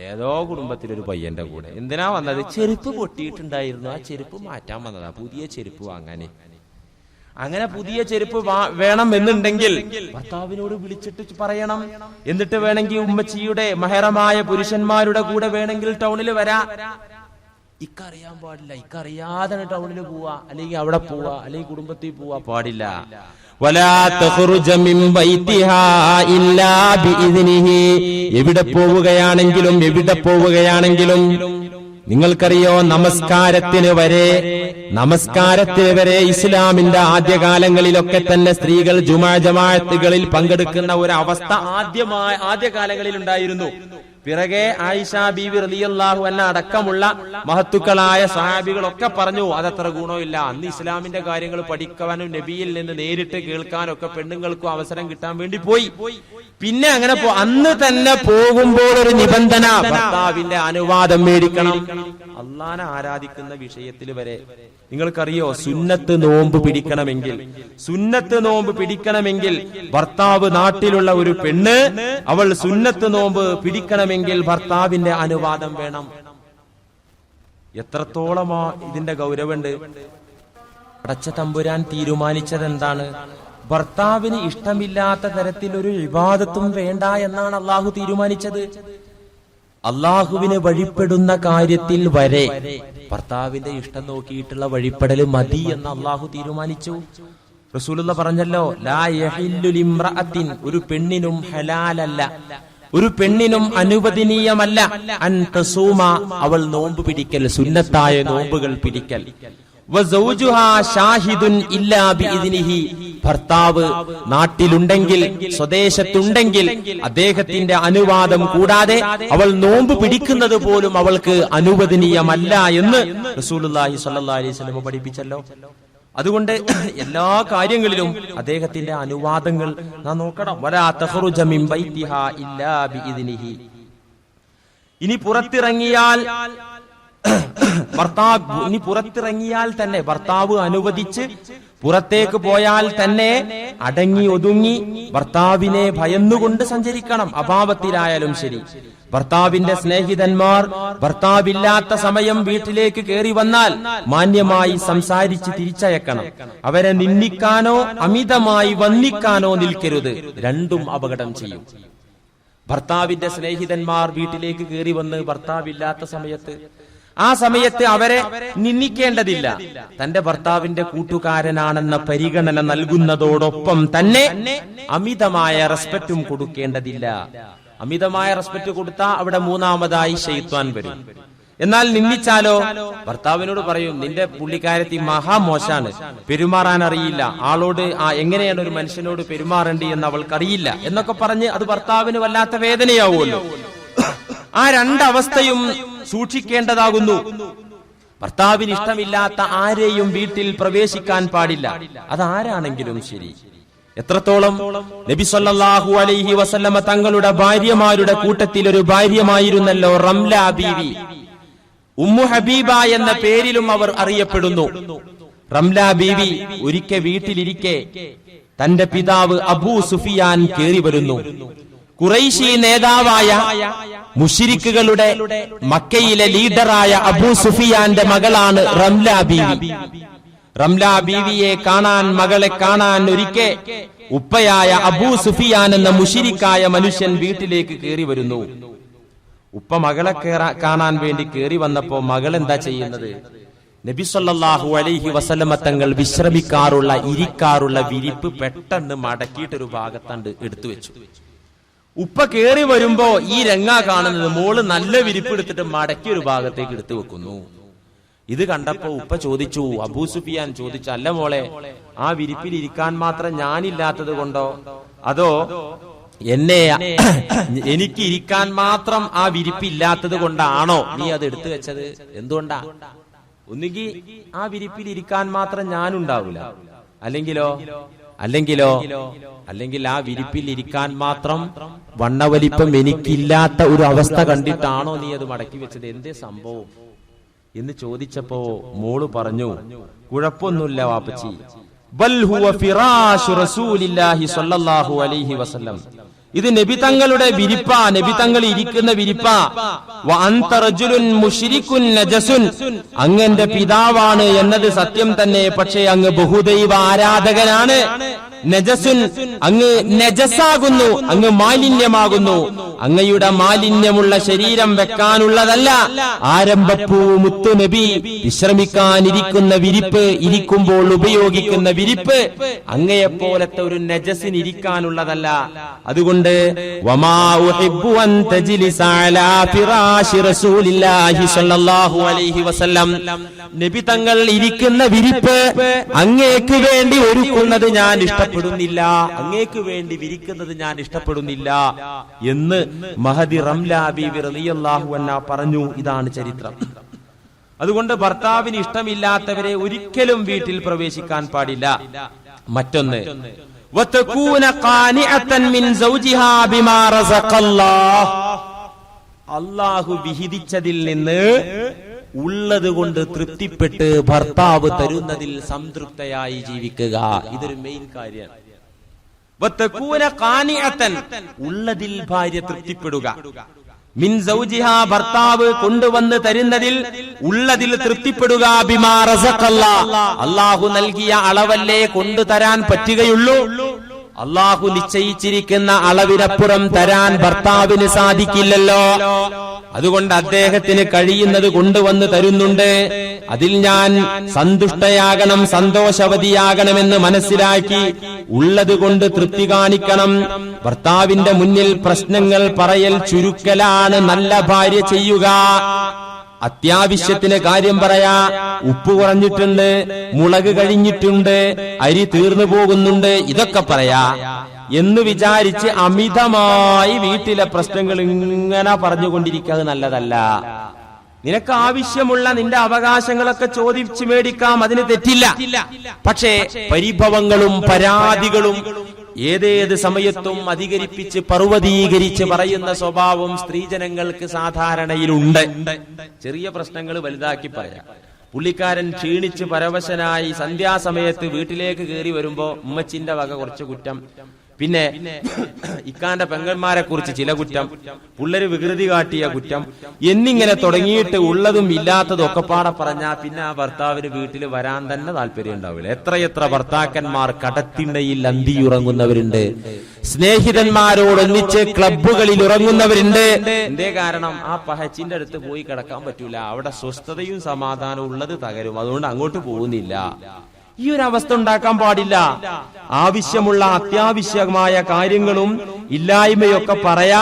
ഏതോ കുടുംബത്തിലൊരു പയ്യന്റെ കൂടെ. എന്തിനാ വന്നത്? ചെരുപ്പ് പൊട്ടിയിട്ടുണ്ടായിരുന്നു, ആ ചെരുപ്പ് മാറ്റാൻ വന്നതാ, പുതിയ ചെരുപ്പ് വാങ്ങാന്. അങ്ങനെ പുതിയ ചെരുപ്പ് വേണം എന്നുണ്ടെങ്കിൽ ഭർത്താവിനോട് വിളിച്ചിട്ട് പറയണം. എന്നിട്ട് വേണമെങ്കിൽ ഉമ്മച്ചിയുടെ മെഹറമായ പുരുഷന്മാരുടെ കൂടെ വേണമെങ്കിൽ ടൗണിൽ വരാ. ഇക്കറിയാൻ പാടില്ല. ഇക്കറിയാതെ ടൗണിൽ പോവാ, അല്ലെങ്കിൽ അവിടെ പോവാ, അല്ലെങ്കിൽ കുടുംബത്തിൽ പോവാ പാടില്ല. എവിടെ പോവുകയാണെങ്കിലും നിങ്ങൾക്കറിയോ നമസ്കാരത്തിന് വരെ ഇസ്ലാമിന്റെ ആദ്യകാലങ്ങളിലൊക്കെ തന്നെ സ്ത്രീകൾ ജുമാ ജമാഅത്തുകളിൽ പങ്കെടുക്കുന്ന ഒരു അവസ്ഥ ആദ്യകാലങ്ങളിൽ ഉണ്ടായിരുന്നു. പിറകെ ആയിഷ ബീവി റളിയല്ലാഹു അൻഹ അടക്കമുള്ള മഹത്തുക്കളായ സ്വഹാബികളൊക്കെ പറഞ്ഞു അതത്ര ഗുണമില്ല. അന്ന് ഇസ്ലാമിന്റെ കാര്യങ്ങൾ പഠിക്കാനും നബിയിൽ നിന്ന് നേരിട്ട് കേൾക്കാനും ഒക്കെ പെണ്ണുങ്ങൾക്കും അവസരം കിട്ടാൻ വേണ്ടി പോയി. പിന്നെ അങ്ങനെ അന്ന് തന്നെ പോകുമ്പോൾ ഒരു നിബന്ധന, ഭർത്താവിന്റെ അനുവാദം മേടിക്കണം. അള്ളാനെ ആരാധിക്കുന്ന വിഷയത്തിൽ വരെ നിങ്ങൾക്കറിയോ സുന്നത്ത് നോമ്പ് പിടിക്കണമെങ്കിൽ ഭർത്താവ് നാട്ടിലുള്ള ഒരു പെണ്ണ് അവൾ സുന്നത്ത് നോമ്പ് പിടിക്കണമെങ്കിൽ ഭർത്താവിന്റെ അനുവാദം വേണം. എത്രത്തോളമാ ഇതിന്റെ ഗൗരവമുണ്ട്. പടച്ച തമ്പുരാൻ തീരുമാനിച്ചത് എന്താണ്? ഭർത്താവിന് ഇഷ്ടമില്ലാത്ത തരത്തിൽ ഒരു ഇബാദത്തും വേണ്ട എന്നാണ് അള്ളാഹു തീരുമാനിച്ചത്. അള്ളാഹുവിന് വഴിപ്പെടുന്ന കാര്യത്തിൽ വരെ ഭർത്താവിന്റെ ഇഷ്ടം നോക്കിയിട്ടുള്ള വഴിപ്പെടൽ മതി എന്ന് അള്ളാഹു തീരുമാനിച്ചു. റസൂലുള്ള പറഞ്ഞല്ലോ, ലാ യഹില്ലു ലിംറഅത്തിൻ, ഒരു പെണ്ണിനും ഹലാലല്ല, ഒരു പെണ്ണിനും അനുവദനീയമല്ല അൻ തസൂമ, അവൾ നോമ്പ് പിടിക്കൽ, സുന്നത്തായ നോമ്പുകൾ പിടിക്കൽ. വസൗജുഹാ ഷാഹിദുൻ ഇല്ലാ ബിഇദ്നിഹി, ഭർത്താവ് നാട്ടിലുണ്ടെങ്കിൽ സ്വദേശത്തുണ്ടെങ്കിൽ അദ്ദേഹത്തിന്റെ അനുവാദം കൂടാതെ അവൾ നോമ്പ് പിടിക്കുന്നത് പോലും അവൾക്ക് അനുവദനീയമല്ല എന്ന് റസൂലുള്ളാഹി സ്വല്ലല്ലാഹി അലൈഹി വസല്ലം പഠിപ്പിച്ചല്ലോ. അതുകൊണ്ട് എല്ലാ കാര്യങ്ങളിലും അദ്ദേഹത്തിന്റെ അനുവാദങ്ങൾ നാം നോക്കണം. വലാ തഖറുജ മിൻ ബൈതിഹാ ഇല്ലാ ബിഇദ്നിഹി. ഇനി പുറത്തിറങ്ങിയാൽ തന്നെ ഭർത്താവ് അനുവദിച്ച് പുറത്തേക്ക് പോയാൽ തന്നെ അടങ്ങി ഒതുങ്ങി ഭർത്താവിനെ ഭയന്നുകൊണ്ട് സഞ്ചരിക്കണം. അഭാവത്തിലായാലും ശരി. ഭർത്താവിന്റെ സ്നേഹിതന്മാർ ഭർത്താവില്ലാത്ത സമയം വീട്ടിലേക്ക് കയറി വന്നാൽ മാന്യമായി സംസാരിച്ച് തിരിച്ചയക്കണം. അവരെ നിന്ദിക്കാനോ അമിതമായി വന്ദിക്കാനോ നിൽക്കരുത്. രണ്ടും അപകടം ചെയ്യും. ഭർത്താവിന്റെ സ്നേഹിതന്മാർ വീട്ടിലേക്ക് കയറി വന്ന് ഭർത്താവില്ലാത്ത ആ സമയത്ത് അവരെ നിന്ദിക്കേണ്ടതില്ല. തന്റെ ഭർത്താവിന്റെ കൂട്ടുകാരനാണെന്ന പരിഗണന നൽകുന്നതോടൊപ്പം തന്നെ അമിതമായ റെസ്പെക്റ്റും കൊടുക്കേണ്ടതില്ല. അമിതമായ റെസ്പെക്റ്റ് കൊടുത്താൽ അവിടെ മൂന്നാമതായി ശൈത്വാൻ വരും. എന്നാൽ നിന്ദിച്ചാലോ ഭർത്താവിനോട് പറയും, നിന്റെ പുള്ളിക്കാരത്തി മഹാമോശാണ്, പെരുമാറാൻ അറിയില്ല, ആളോട് എങ്ങനെയാണ് ഒരു മനുഷ്യനോട് പെരുമാറേണ്ടി എന്ന് അവൾക്കറിയില്ല എന്നൊക്കെ പറഞ്ഞ് അത് ഭർത്താവിന് വല്ലാത്ത വേദനയാവുമല്ലോ. ആ രണ്ടവസ്ഥയും സൂക്ഷിക്കേണ്ടതാകുന്നു. ഭർത്താവിന് ഇഷ്ടമില്ലാത്ത ആരെയും വീട്ടിൽ പ്രവേശിക്കാൻ പാടില്ല, അതാരാണെങ്കിലും ശരി. എത്രത്തോളം നബി സല്ലല്ലാഹു അലൈഹി വസല്ലമ തങ്ങളുടെ ഭാര്യമാരുടെ കൂട്ടത്തിൽ ഒരു ഭാര്യമായിരുന്നല്ലോ റംല ബീവി. ഉമ്മു ഹബീബ എന്ന പേരിലും അവർ അറിയപ്പെടുന്നു. റംല ബീവി ഒരിക്കൽ വീട്ടിലിരിക്കെ തന്റെ പിതാവ് അബൂ സുഫിയാൻ കേറി വരുന്നു. ഖുറൈശി നേതാവായ മുശ്രിക്കുകളുടെ മക്കയിലെ ലീഡറായ അബൂ സുഫിയാന്റെ മകളാണ് റംല ബീവി. റംല ബീവിയെ കാണാൻ, മകളെ കാണാൻ ഒരിക്കൽ ഉപ്പയായ അബൂ സുഫിയാൻ എന്ന മുശ്രിക്കായ മനുഷ്യൻ വീട്ടിലേക്ക് കയറി വരുന്നു. ഉപ്പ മകളെ കാണാൻ വേണ്ടി കയറി വന്നപ്പോ മകൾ എന്താ ചെയ്യുന്നത്? നബി സല്ലല്ലാഹു അലൈഹി വസല്ലമ തങ്ങൾ വിശ്രമിക്കാറുള്ള ഇരിക്കാറുള്ള വിരിപ്പ് പെട്ടെന്ന് മടക്കിയിട്ടൊരു ഭാഗത്തണ്ട് എടുത്തു വെച്ചു. ഉപ്പ കേറി വരുമ്പോ ഈ രംഗ കാണുന്നത് മോള് നല്ല വിരിപ്പ് എടുത്തിട്ട് മടക്കി ഒരു ഭാഗത്തേക്ക് എടുത്തു വെക്കുന്നു. ഇത് കണ്ടപ്പോ ഉപ്പ ചോദിച്ചു, അബൂ സുഫിയാൻ ചോദിച്ചു, അല്ല മോളെ, ആ വിരിപ്പിൽ ഇരിക്കാൻ മാത്രം ഞാനില്ലാത്തത് കൊണ്ടോ അതോ എനിക്ക് ഇരിക്കാൻ മാത്രം ആ വിരിപ്പില്ലാത്തത് കൊണ്ടാണോ നീ അത് എടുത്തു വെച്ചത്? എന്തുകൊണ്ടാ? ഒന്നുകിൽ ആ വിരിപ്പിൽ ഇരിക്കാൻ മാത്രം ഞാനുണ്ടാവില്ല, അല്ലെങ്കിൽ ആ വിരിപ്പിൽ ഇരിക്കാൻ മാത്രം വണ്ണവലിപ്പം എനിക്കില്ലാത്ത ഒരു അവസ്ഥ കണ്ടിട്ടാണോ നീ അത് മടക്കി വെച്ചത്? എന്തേ സംഭവം എന്ന് ചോദിച്ചപ്പോ മോള് പറഞ്ഞു, കുഴപ്പമൊന്നുമില്ല വാപ്പച്ചി, ബൽ ഹുവ ഫിറാശു റസൂലില്ലാഹി സ്വല്ലല്ലാഹു അലൈഹി വസല്ലം, ഇത് നബി തങ്ങളുടെ വിരിപ്പാ, നബി തങ്ങൾ ഇരിക്കുന്ന വിരിപ്പാ. വ അൻത റജുലുൻ മുശ്രികുൻ നജസുൻ, അങ്ങന്റെ പിതാവാണ് എന്നത് സത്യം തന്നെ, പക്ഷേ അങ്ങ് ബഹുദൈവ ആരാധകനാണ്. നജസുൻ, അങ്ങ് നജസാകുന്നു, അങ്ങ് മാലിന്യമാകുന്നു. അങ്ങയുടെ മാലിന്യമുള്ള ശരീരം വെക്കാനുള്ളതല്ല. ആരംഭപ്പൂ മുത്തു നബി വിശ്രമിക്കാനിരിക്കുന്ന വിരിപ്പ്, ഇരിക്കുമ്പോൾ ഉപയോഗിക്കുന്ന വിരിപ്പ് അങ്ങയെപ്പോലത്തെ ഒരു നജസിന് ഇരിക്കാനുള്ളതല്ല. അതുകൊണ്ട് വമാ ഉഹിബ്ബു അൻ തജ്ലിസ അലാ ഫിറാശി റസൂലില്ലാഹി സ്വല്ലല്ലാഹു അലൈഹി വസല്ലം, നബി തങ്ങൾ ഇരിക്കുന്ന വിരിപ്പ് അങ്ങേക്ക് വേണ്ടി ഒരുക്കുന്നത് ഞാൻ ഇഷ്ടപ്പെടുന്നില്ല, അങ്ങേക്ക് വേണ്ടി വിരിക്കുന്നത് ഞാൻ ഇഷ്ടപ്പെടുന്നില്ല എന്ന് മഹദി റംല ബീവി റളിയല്ലാഹു അൻഹ പറഞ്ഞു. ഇതാണ് ചരിത്രം. അതുകൊണ്ട് ഭർത്താവിന് ഇഷ്ടമില്ലാത്തവരെ ഒരിക്കലും വീട്ടിൽ പ്രവേശിക്കാൻ പാടില്ല. മറ്റൊന്ന്, വതകൂന ഖാനിഅതൻ മിൻ സൗജിഹാ ബിമാ റസഖല്ലാഹ്, അല്ലാഹു വിഹിതിച്ചതിൽ നിന്ന് ഉള്ളത് കൊണ്ട് തൃപ്തിപ്പെട്ട് ഭർത്താവ് തരുന്നതിൽ സംതൃപ്തയായി ജീവിക്കുക. ഇതൊരു മെയിൻ കാര്യമാണ്. വതകൂന ഖാനിഅതൻ, ഉള്ളതിൽ ഭാര്യ തൃപ്തിപ്പെടുക. മിൻ സൗജിഹാ, ഭർത്താവ് കൊണ്ടുവന്ന് തരുന്നതിൽ ഉള്ളതിൽ തൃപ്തിപ്പെടുക. ബിമാ റസഖല്ലാഹ്, അല്ലാഹു നൽകിയ അളവല്ലേ കൊണ്ടുതരാൻ പറ്റുകയുള്ളൂ. അല്ലാഹു നിശ്ചയിച്ചിരിക്കുന്ന അളവിനപ്പുറം തരാൻ ഭർത്താവിന് സാധിക്കില്ലല്ലോ. അതുകൊണ്ട് അദ്ദേഹത്തിന് കഴിയുന്നത് കൊണ്ടുവന്ന് തരുന്നുണ്ട്. അതിൽ ഞാൻ സന്തുഷ്ടയാകണം, സന്തോഷവതിയാകണമെന്ന് മനസ്സിലാക്കി ഉള്ളത് കൊണ്ട് തൃപ്തി കാണിക്കണം. ഭർത്താവിന്റെ മുന്നിൽ പ്രശ്നങ്ങൾ പറയൽ ചുരുക്കലാണ് നല്ല ഭാര്യ ചെയ്യുക. അത്യാവശ്യത്തിന് കാര്യം പറയാ, ഉപ്പ് കുറഞ്ഞിട്ടുണ്ട്, മുളക് കഴിഞ്ഞിട്ടുണ്ട്, അരി തീർന്നു പോകുന്നുണ്ട്, ഇതൊക്കെ പറയാ എന്ന് വിചാരിച്ച് അമിതമായി വീട്ടിലെ പ്രശ്നങ്ങൾ ഇങ്ങനെ പറഞ്ഞുകൊണ്ടിരിക്കുക നല്ലതല്ല. നിനക്ക് ആവശ്യമുള്ള നിന്റെ അവകാശങ്ങളൊക്കെ ചോദിച്ചു മേടിക്കാം, അതിന് തെറ്റില്ല. പക്ഷേ പരിഭവങ്ങളും പരാതികളും ഏതേത് സമയത്തും അധികരിപ്പിച്ച് പർവ്വതീകരിച്ച് പറയുന്ന സ്വഭാവം സ്ത്രീജനങ്ങൾക്ക് സാധാരണയിലുണ്ട്. ചെറിയ പ്രശ്നങ്ങൾ വലുതാക്കി പറയാം. പുള്ളിക്കാരൻ ക്ഷീണിച്ച് പരവശനായി സന്ധ്യാസമയത്ത് വീട്ടിലേക്ക് കയറി വരുമ്പോ ഉമ്മച്ചിന്റെ വക കുറച്ച് കുറ്റം, പിന്നെ ഇക്കാന്റെ പെങ്ങന്മാരെ കുറിച്ച് ചില കുറ്റം, പുള്ളര് വികൃതി കാട്ടിയ കുറ്റം എന്നിങ്ങനെ തുടങ്ങിയിട്ട് ഉള്ളതും ഇല്ലാത്തതും ഒക്കെ പാടെ പറഞ്ഞാ പിന്നെ ആ ഭർത്താവിന് വീട്ടിൽ വരാൻ തന്നെ താല്പര്യം ഉണ്ടാവില്ല. എത്രയെത്ര ഭർത്താക്കന്മാർ കടത്തിണ്ണയിൽ അന്തിയുറങ്ങുന്നവരുണ്ട്, സ്നേഹിതന്മാരോടൊന്നിച്ച് ക്ലബ്ബുകളിൽ ഉറങ്ങുന്നവരുണ്ട്. എന്തേ കാരണം? ആ പഹച്ചിന്റെ അടുത്ത് പോയി കിടക്കാൻ പറ്റൂല, അവിടെ സ്വസ്ഥതയും സമാധാനവും ഉള്ളത് തകരും, അതുകൊണ്ട് അങ്ങോട്ട് പോകുന്നില്ല. ഈ ഒരു അവസ്ഥ ഉണ്ടാക്കാൻ പാടില്ല. ആവശ്യമുള്ള അത്യാവശ്യമായ കാര്യങ്ങളും ഇല്ലായ്മയൊക്കെ പറയാ,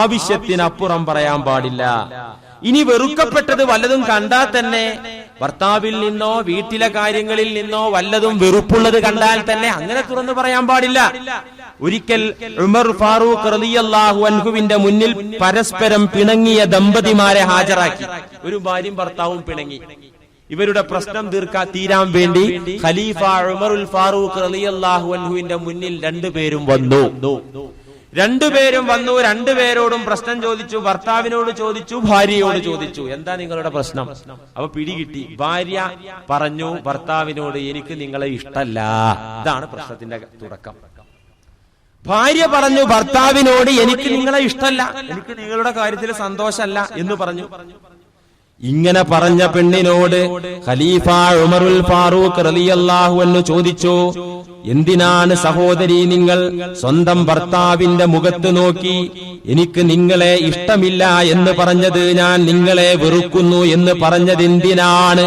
ആവശ്യത്തിനപ്പുറം പറയാൻ പാടില്ല. ഇനി വെറുക്കപ്പെട്ടത് വല്ലതും കണ്ടാൽ തന്നെ ഭർത്താവിൽ നിന്നോ വീട്ടിലെ കാര്യങ്ങളിൽ നിന്നോ വല്ലതും വെറുപ്പുള്ളത് കണ്ടാൽ തന്നെ അങ്ങനെ തുറന്നു പറയാൻ പാടില്ല. ഒരിക്കൽ ഉമർ ഫാറൂഖ് റളിയല്ലാഹു അൻഹുവിന്റെ മുന്നിൽ പരസ്പരം പിണങ്ങിയ ദമ്പതിമാരെ ഹാജരാക്കി. ഒരു ഭാര്യയും ഭർത്താവും പിണങ്ങി. ഇവരുടെ പ്രശ്നം തീരാൻ വേണ്ടി ഖലീഫ ഉമറുൽ ഫാറൂഖ് റളിയല്ലാഹു അൻഹുവിന്റെ മുന്നിൽ രണ്ടുപേരും വന്നു. രണ്ടുപേരോടും പ്രശ്നം ചോദിച്ചു. ഭർത്താവിനോട് ചോദിച്ചു, ഭാര്യയോട് ചോദിച്ചു, എന്താ നിങ്ങളുടെ പ്രശ്നം? അപ്പൊ പിടികിട്ടി. ഭാര്യ പറഞ്ഞു ഭർത്താവിനോട്, എനിക്ക് നിങ്ങളെ ഇഷ്ടല്ല. ഇതാണ് പ്രശ്നത്തിന്റെ തുടക്കം. ഭാര്യ പറഞ്ഞു ഭർത്താവിനോട്, എനിക്ക് നിങ്ങളെ ഇഷ്ടല്ല, എനിക്ക് നിങ്ങളുടെ കാര്യത്തിൽ സന്തോഷമല്ല എന്ന് പറഞ്ഞു. ഇങ്ങനെ പറഞ്ഞ പെണ്ണിനോട് ഖലീഫ ഉമറുൽ ഫാറൂഖ് റളിയല്ലാഹു അൻഹു ചോദിച്ചു, എന്തിനാണ് സഹോദരി നിങ്ങൾ സ്വന്തം ഭർത്താവിന്റെ മുഖത്ത് നോക്കി എനിക്ക് നിങ്ങളെ ഇഷ്ടമില്ല എന്ന് പറഞ്ഞത്, ഞാൻ നിങ്ങളെ വെറുക്കുന്നു എന്ന് പറഞ്ഞത് എന്തിനാണ്?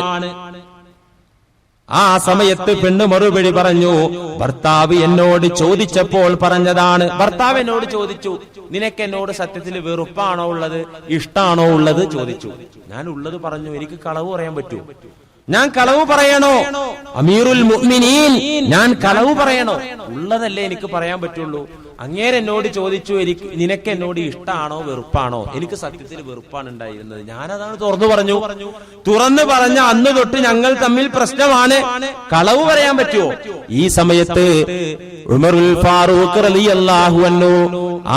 ആ സമയത്ത് പെണ്ണ് മറുപടി പറഞ്ഞു, ഭർത്താവ് എന്നോട് ചോദിച്ചപ്പോൾ പറഞ്ഞതാണ്. ഭർത്താവ് എന്നോട് ചോദിച്ചു, നിനക്ക് എന്നോട് സത്യത്തിൽ വെറുപ്പാണോ ഉള്ളത്, ഇഷ്ടാണോ ഉള്ളത് ചോദിച്ചു. ഞാൻ ഉള്ളത് പറഞ്ഞു. എനിക്ക് കളവ് പറയാൻ പറ്റൂ? ഞാൻ കളവ് പറയണോ? അമീറുൽ മുഅ്മിനീൻ, ഞാൻ കളവ് പറയണോ? ഉള്ളതല്ലേ എനിക്ക് പറയാൻ പറ്റുള്ളൂ. അങ്ങേരെ എന്നോട് ചോദിച്ചു, നിനക്ക് എന്നോട് ഇഷ്ടാണോ വെറുപ്പാണോ? എനിക്ക് സത്യത്തിൽ വെറുപ്പാണ് ഉണ്ടായിരുന്നത്. ഞാനതാണ് തുറന്നു പറഞ്ഞു. തുറന്നു പറഞ്ഞ അന്ന് തൊട്ട് ഞങ്ങൾ തമ്മിൽ പ്രശ്നമാണ്. കളവ് പറയാൻ പറ്റുമോ? ഈ സമയത്ത് ഉമറുൽ ഫാറൂഖ് റളിയല്ലാഹു അൻഹു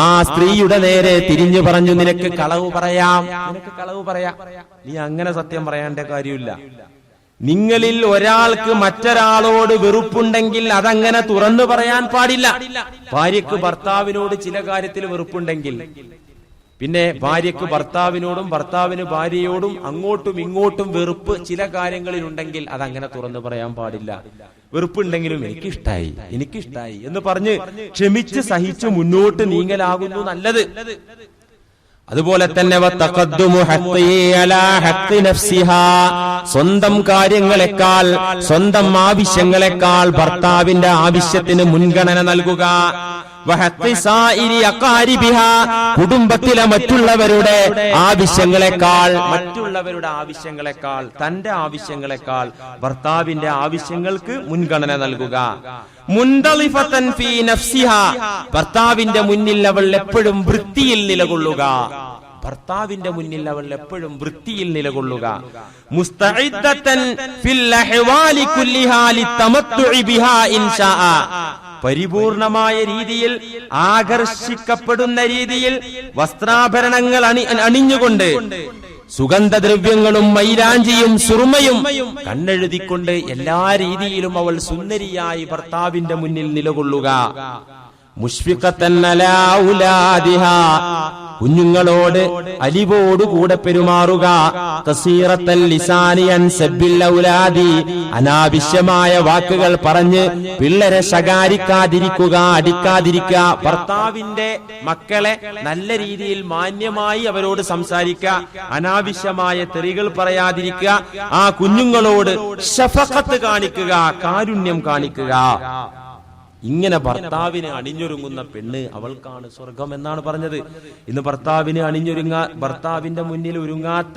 ആ സ്ത്രീയുടെ നേരെ തിരിഞ്ഞു പറഞ്ഞു, നിനക്ക് കളവ് പറയാം, നിനക്ക് കളവ് പറയാം. നീ അങ്ങനെ സത്യം പറയേണ്ട കാര്യമില്ല. നിങ്ങളിൽ ഒരാൾക്ക് മറ്റൊരാളോട് വെറുപ്പുണ്ടെങ്കിൽ അതങ്ങനെ തുറന്നു പറയാൻ പാടില്ല. ഭാര്യക്ക് ഭർത്താവിനോട് ചില കാര്യത്തിൽ വെറുപ്പുണ്ടെങ്കിൽ പിന്നെ ഭാര്യക്ക് ഭർത്താവിനോടും ഭർത്താവിന് ഭാര്യയോടും അങ്ങോട്ടും ഇങ്ങോട്ടും വെറുപ്പ് ചില കാര്യങ്ങളിലുണ്ടെങ്കിൽ അതങ്ങനെ തുറന്നു പറയാൻ പാടില്ല. വെറുപ്പുണ്ടെങ്കിലും എനിക്കിഷ്ടായി എന്ന് പറഞ്ഞ് ക്ഷമിച്ച് സഹിച്ചു മുന്നോട്ട് നീങ്ങലാകുന്നു നല്ലത്. അതുപോലെ തന്നെ സ്വന്തം കാര്യങ്ങളെക്കാൾ സ്വന്തം ആവശ്യങ്ങളെക്കാൾ ഭർത്താവിന്റെ ആവശ്യത്തിന് മുൻഗണന നൽകുക. കുടുംബത്തിലെ മറ്റുള്ളവരുടെ ആവശ്യങ്ങളെക്കാൾ തന്റെ ആവശ്യങ്ങളെക്കാൾ ഭർത്താവിന്റെ ആവശ്യങ്ങൾക്ക് മുൻഗണന നൽകുക. മുൻദളിഫതൻ ഫീ നഫ്സിഹാ, ഭർത്താവിന്റെ മുന്നിൽ അവൾ എപ്പോഴും വൃത്തിയിൽ നിലകൊള്ളുക. മുസ്തഇദ്ദതൻ ഫിൽ അഹ്വാലി കുല്ലിഹാ ലിതമത്തുഇ ബിഹാ ഇൻശാഅ, പരിപൂർണമായ രീതിയിൽ ആകർഷിക്കപ്പെടുന്ന രീതിയിൽ വസ്ത്രാഭരണങ്ങൾ അണിഞ്ഞുകൊണ്ട് സുഗന്ധദ്രവ്യങ്ങളും മൈലാഞ്ചിയും സുറുമയും കണ്ണെഴുതിക്കൊണ്ട് എല്ലാ രീതിയിലും അവൾ സുന്ദരിയായി ഭർത്താവിന്റെ മുന്നിൽ നിലകൊള്ളുക. മുഷ്ഫിഖത്തൻ അലാ ഔലാദിഹാ, കുഞ്ഞുങ്ങളോട് അലിവോടുകൂടെ പെരുമാറുക. ഖസീറത്തൽ ലിസാനി അൻ സബ്ബിൽ ഔലാദി, അനാവശ്യമായ വാക്കുകൾ പറഞ്ഞ് പിള്ളേരെ ശകാരിക്കാതിരിക്കുക, അടിക്കാതിരിക്കുക. ഭർത്താവിന്റെ മക്കളെ നല്ല രീതിയിൽ മാന്യമായി അവരോട് സംസാരിക്കുക, അനാവശ്യമായ തെറികൾ പറയാതിരിക്കുക. ആ കുഞ്ഞുങ്ങളോട് ശഫഖത്ത് കാണിക്കുക, കാരുണ്യം കാണിക്കുക. ഇങ്ങനെ ഭർത്താവിന് അണിഞ്ഞൊരുങ്ങുന്ന പെണ്ണ് അവൾക്കാണ് സ്വർഗം എന്നാണ് പറഞ്ഞത്. ഇന്ന് ഭർത്താവിന്റെ മുന്നിൽ ഒരുങ്ങാത്ത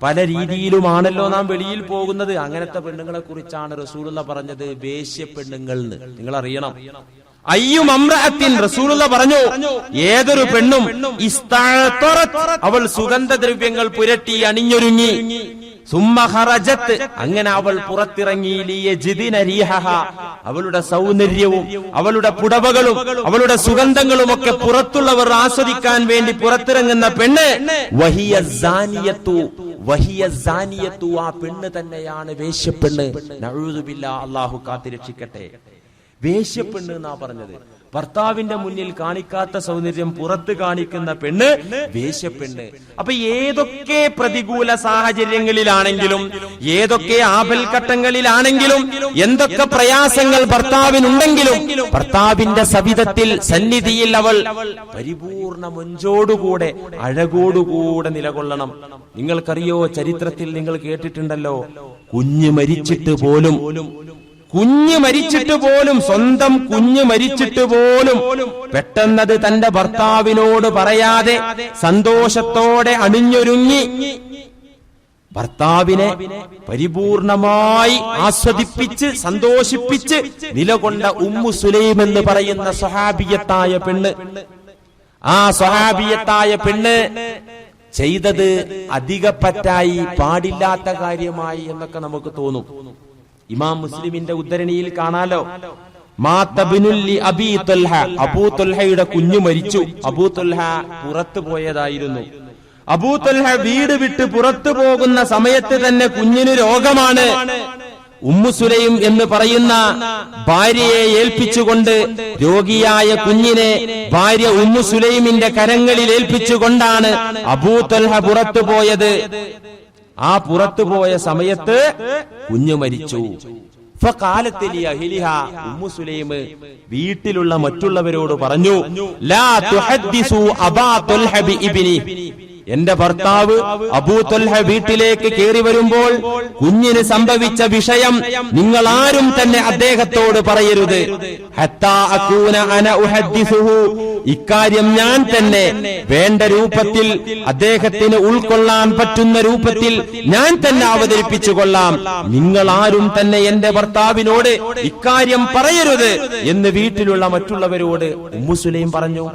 പല രീതിയിലുമാണല്ലോ നാം വെളിയിൽ പോകുന്നത്. അങ്ങനത്തെ പെണ്ണുങ്ങളെ കുറിച്ചാണ് റസൂലുള്ള പറഞ്ഞത് വേശ്യ പെണ്ണുങ്ങൾ എന്ന്. നിങ്ങൾ അറിയണം, അയ്യുമംറഅത്തിൻ, റസൂലുള്ള പറഞ്ഞു, ഏതൊരു പെണ്ണും അവൾ സുഗന്ധദ്രവ്യങ്ങൾ പുരട്ടി അണിഞ്ഞൊരുങ്ങി, സുമ്മ ഖറജത്ത്, അങ്ങനെ അവൾ പുറത്തിറങ്ങി, ലിയജിദിന റീഹഹ, അവളുടെ സൗന്ദര്യവും അവളുടെ പുടവകളും അവളുടെ സുഗന്ധങ്ങളും ഒക്കെ പുറത്തുള്ളവർ ആസ്വദിക്കാൻ വേണ്ടി പുറത്തിറങ്ങുന്ന പെണ്ണ്, വഹിയ സാനിയത്തു, ആ പെണ്ണ് തന്നെയാണ് വേശ്യപ്പെണ്ണ്. നഊദു ബില്ലാഹ്, അല്ലാഹു കാത്തിരക്ഷിക്കട്ടെ. വേശ്യപ്പെണ്ണ് എന്നാ പറഞ്ഞത്. ഭർത്താവിന്റെ മുന്നിൽ കാണിക്കാത്ത സൗന്ദര്യം പുറത്ത് കാണിക്കുന്ന പെണ്ണ് വേശ്യപ്പെണ്ണ്. അപ്പൊ ഏതൊക്കെ പ്രതികൂല സാഹചര്യങ്ങളിലാണെങ്കിലും, ഏതൊക്കെ ആപൽഘട്ടങ്ങളിലാണെങ്കിലും, എന്തൊക്കെ പ്രയാസങ്ങൾ ഭർത്താവിനുണ്ടെങ്കിലും, ഭർത്താവിന്റെ സന്നിധിയിൽ അവൾ പരിപൂർണ മൊഞ്ചോടുകൂടെ അഴകോടുകൂടെ നിലകൊള്ളണം. നിങ്ങൾക്കറിയോ, ചരിത്രത്തിൽ നിങ്ങൾ കേട്ടിട്ടുണ്ടല്ലോ, കുഞ്ഞ് മരിച്ചിട്ട് പോലും സ്വന്തം കുഞ്ഞ് മരിച്ചിട്ട് പോലും പെട്ടെന്നത് തന്റെ ഭർത്താവിനോട് പറയാതെ സന്തോഷത്തോടെ അണിഞ്ഞൊരുങ്ങി ഭർത്താവിനെ പരിപൂർണമായി ആസ്വദിപ്പിച്ച് സന്തോഷിപ്പിച്ച് നിലകൊണ്ട ഉമ്മു സുലൈം എന്ന് പറയുന്ന സ്വഹാബിയത്തായ പെണ്ണ്. ആ സ്വഹാബിയത്തായ പെണ്ണ് ചെയ്തത് അധികപ്പറ്റായി, പാടില്ലാത്ത കാര്യമായി എന്നൊക്കെ നമുക്ക് തോന്നും. ഇമാം മുസ്ലിമിന്റെ ഉദ്ധരണിയിൽ കാണാലോ, അബൂ തുൽഹയുടെ കുഞ്ഞു മരിച്ചു. അബൂ തുൽഹ പുറത്തു പോയതായിരുന്നു. അബൂ തുൽഹ വീട് വിട്ട് പുറത്തു പോകുന്ന സമയത്ത് തന്നെ കുഞ്ഞിന് രോഗമാണ്. ഉമ്മു സുലൈം എന്ന് പറയുന്ന ഭാര്യയെ ഏൽപ്പിച്ചുകൊണ്ട്, രോഗിയായ കുഞ്ഞിനെ ഭാര്യ ഉമ്മു സുലൈമിന്റെ കരങ്ങളിൽ ഏൽപ്പിച്ചുകൊണ്ടാണ് അബൂ തുൽഹ പുറത്തു പോയത്. ആ പുറത്തുപോയ സമയത്ത് കുഞ്ഞു മരിച്ചു. ഉമ്മു സുലൈം വീട്ടിലുള്ള മറ്റുള്ളവരോട് പറഞ്ഞു, ലാ തുഹദ്ദിസു അബാ തുൽഹ ബിഇബ്നി, എന്റെ ഭർത്താവ് അബൂ തുൽഹ വീട്ടിലേക്ക് കയറി വരുമ്പോൾ കുഞ്ഞിന് സംഭവിച്ച വിഷയം നിങ്ങൾ ആരും തന്നെ അദ്ദേഹത്തോട് പറയരുത്. ഹത്താ അകൂന അന ഉഹദ്ദിസുഹു, ഇക്കാര്യം ഞാൻ തന്നെ വേണ്ട രൂപത്തിൽ അദ്ദേഹത്തിന് ഉൾക്കൊള്ളാൻ പറ്റുന്ന രൂപത്തിൽ ഞാൻ തന്നെ അവതരിപ്പിച്ചു കൊള്ളാം. നിങ്ങൾ ആരും തന്നെ എന്റെ ഭർത്താവിനോട് ഇക്കാര്യം പറയരുത് എന്ന് വീട്ടിലുള്ള മറ്റുള്ളവരോട് ഉമ്മു സുലൈം പറഞ്ഞു.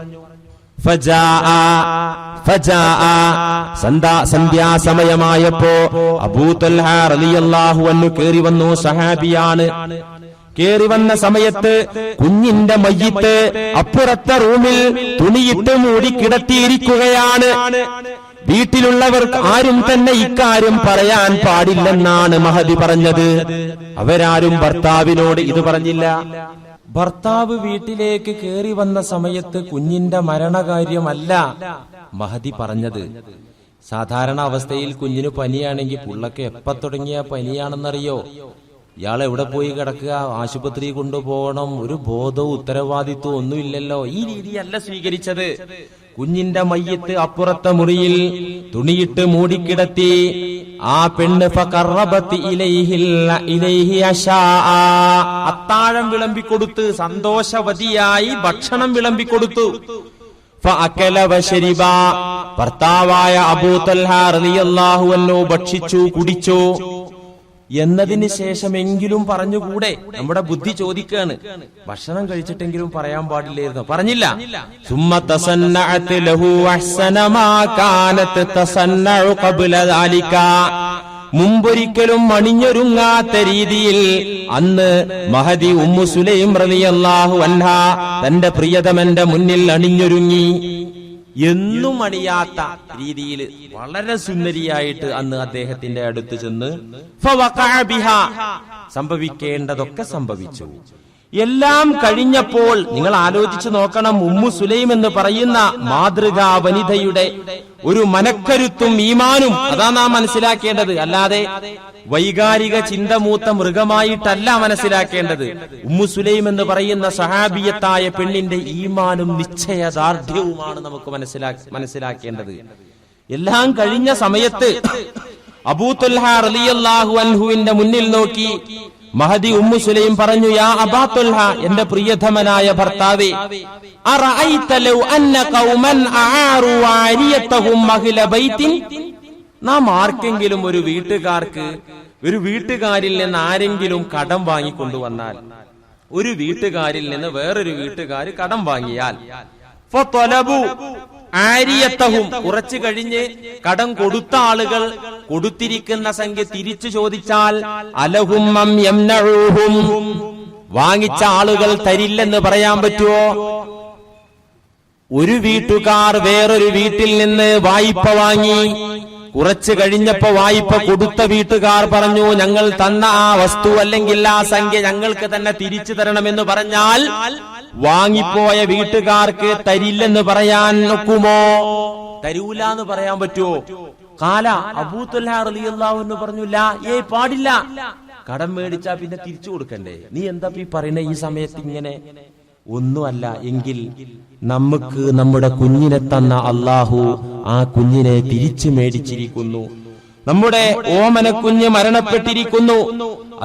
സന്ധ്യാസമയമായപ്പോ അബൂ തുൽഹ റളിയല്ലാഹു അൻഹു കേറി വന്നു. സഹാബിയാണ്. കേറി വന്ന സമയത്ത് കുഞ്ഞിന്റെ മയ്യിത്ത് അപ്പുറത്തെ റൂമിൽ തുണിയിട്ട് മൂടി കിടത്തിയിരിക്കുകയാണ്. വീട്ടിലുള്ളവർ ആരും തന്നെ ഇക്കാര്യം പറയാൻ പാടില്ലെന്നാണ് മഹദി പറഞ്ഞത്. അവരാരും ഭർത്താവിനോട് ഇത് പറഞ്ഞില്ല. ഭർത്താവ് വീട്ടിലേക്ക് കയറി വന്ന സമയത്ത് കുഞ്ഞിന്റെ മരണകാര്യമല്ല മഹദി പറഞ്ഞത്. സാധാരണ അവസ്ഥയിൽ കുഞ്ഞിന് പനിയാണെങ്കിൽ പുള്ളക്ക് എപ്പ തുടങ്ങിയ പനിയാണെന്നറിയോ? ഇയാൾ എവിടെ പോയി കിടക്കുക, ആശുപത്രി കൊണ്ടുപോകണം, ഒരു ബോധവും ഉത്തരവാദിത്വം ഒന്നുമില്ലല്ലോ. ഈ രീതിയല്ല സ്വീകരിച്ചത്. കുഞ്ഞിന്റെ മയ്യത്ത് അപ്പുറത്തെ മുറിയിൽ തുണിയിട്ട് മൂടിക്കിടത്തി. ആ പെണ്ണ് അത്താഴം വിളമ്പിക്കൊടുത്ത് സന്തോഷവതിയായി ഭക്ഷണം വിളമ്പിക്കൊടുത്തു. ഭർത്താവായ അബൂ തൽഹ റളിയല്ലാഹു അൻഹു ഭക്ഷിച്ചു കുടിച്ചു എന്നതിന് ശേഷമെങ്കിലും പറഞ്ഞുകൂടെ? നമ്മുടെ ബുദ്ധി ചോദിക്കാണ്, ഭക്ഷണം കഴിച്ചിട്ടെങ്കിലും പറയാൻ പാടില്ലായിരുന്നു, പറഞ്ഞില്ല. സുമ്മ തസന്നഅത് ലഹു അഹ്സന മാ കാനത് തസന്നഉ ഖബ്ല ദാലിക. മുമ്പൊരിക്കലും അണിഞ്ഞൊരുങ്ങാത്ത രീതിയിൽ അന്ന് മഹദി ഉമ്മു സുലൈം റളിയല്ലാഹു അൻഹ തന്റെ പ്രിയതമന്റെ മുന്നിൽ അണിഞ്ഞൊരുങ്ങി. എന്നും അണിയാത്ത രീതിയിൽ വളരെ സുന്ദരിയായിട്ട് അന്ന് അദ്ദേഹത്തിന്റെ അടുത്ത് ചെന്ന് സംഭവിക്കേണ്ടതൊക്കെ സംഭവിച്ചു. എല്ലാം കഴിഞ്ഞപ്പോൾ നിങ്ങൾ ആലോചിച്ചു നോക്കണം, ഉമ്മു സുലൈം എന്ന് പറയുന്ന മാതൃകാ വനിതയുടെ ഒരു മനക്കരുത്തും ഈമാനും അതാ നാം മനസ്സിലാക്കേണ്ടത്. അല്ലാതെ വൈകാരിക ചിന്തമൂത്ത മൃഗമായിട്ടല്ല മനസ്സിലാക്കേണ്ടത്. ഉമ്മു സുലൈം എന്ന് പറയുന്ന സഹാബിയത്തായ പെണ്ണിന്റെ ഈമാനും നിശ്ചയദാർഢ്യവുമാണ് നമുക്ക് മനസ്സിലാക്കേണ്ടത്. എല്ലാം കഴിഞ്ഞ സമയത്ത് അബൂ തൽഹ റളിയല്ലാഹു അൻഹുവിന്റെ മുന്നിൽ നോക്കി മഹദി ഉമ്മു സുലൈം പറഞ്ഞു, യാ അബാ തൽഹ, എന്റെ പ്രിയതമനായ ഭർത്താവേ, അറഅയ്ത ലൗ അന്ന ഖൗമൻ അആറു ആരിയതഹും മഹ്ല ബൈത്തിൻ. നാം ആർക്കെങ്കിലും ഒരു വീട്ടുകാരിൽ നിന്ന് ആരെങ്കിലും കടം വാങ്ങിക്കൊണ്ടുവന്നാൽ, ഒരു വീട്ടുകാരിൽ നിന്ന് വേറൊരു വീട്ടുകാർ കടം വാങ്ങിയാൽ, ഫതലബു ആരിയത്തഹും, കുറച്ചു കഴിഞ്ഞ് കടം കൊടുത്ത ആളുകൾ കൊടുത്തിരിക്കുന്ന സംഖ്യ തിരിച്ചു ചോദിച്ചാൽ, അലഹും മം യംനഉഹും, വാങ്ങിച്ച ആളുകൾ തരില്ലെന്ന് പറയാൻ പറ്റുമോ? ഒരു വീട്ടുകാർ വേറൊരു വീട്ടിൽ നിന്ന് വായ്പ വാങ്ങി, കുറച്ചു കഴിഞ്ഞപ്പോ വായ്പ കൊടുത്ത വീട്ടുകാർ പറഞ്ഞു, ഞങ്ങൾ തന്ന ആ വസ്തു അല്ലെങ്കിൽ ആ സംഖ്യ ഞങ്ങൾക്ക് തന്നെ തിരിച്ചു തരണമെന്ന് പറഞ്ഞാൽ വാങ്ങിപ്പോയ വീട്ടുകാർക്ക് തരില്ലെന്ന് പറയാൻ ഒക്കുമോ? തരൂല എന്ന് പറയാൻ പറ്റുമോ? കാല അബൂ തൽഹ റളിയല്ലാഹു അൻഹു പറഞ്ഞു, ലാ, പാടില്ല. കടം മേടിച്ചാ പിന്നെ തിരിച്ചു കൊടുക്കണ്ടേ? നീ എന്താ ഈ പറയുന്ന ഈ സമയത്ത് ഇങ്ങനെ? ഒന്നുമല്ല എങ്കിൽ നമുക്ക് നമ്മുടെ കുഞ്ഞിനെ തന്ന അള്ളാഹു ആ കുഞ്ഞിനെ തിരിച്ചു മേടിച്ചിരിക്കുന്നു. നമ്മുടെ ഓമന കുഞ്ഞ് മരണപ്പെട്ടിരിക്കുന്നു.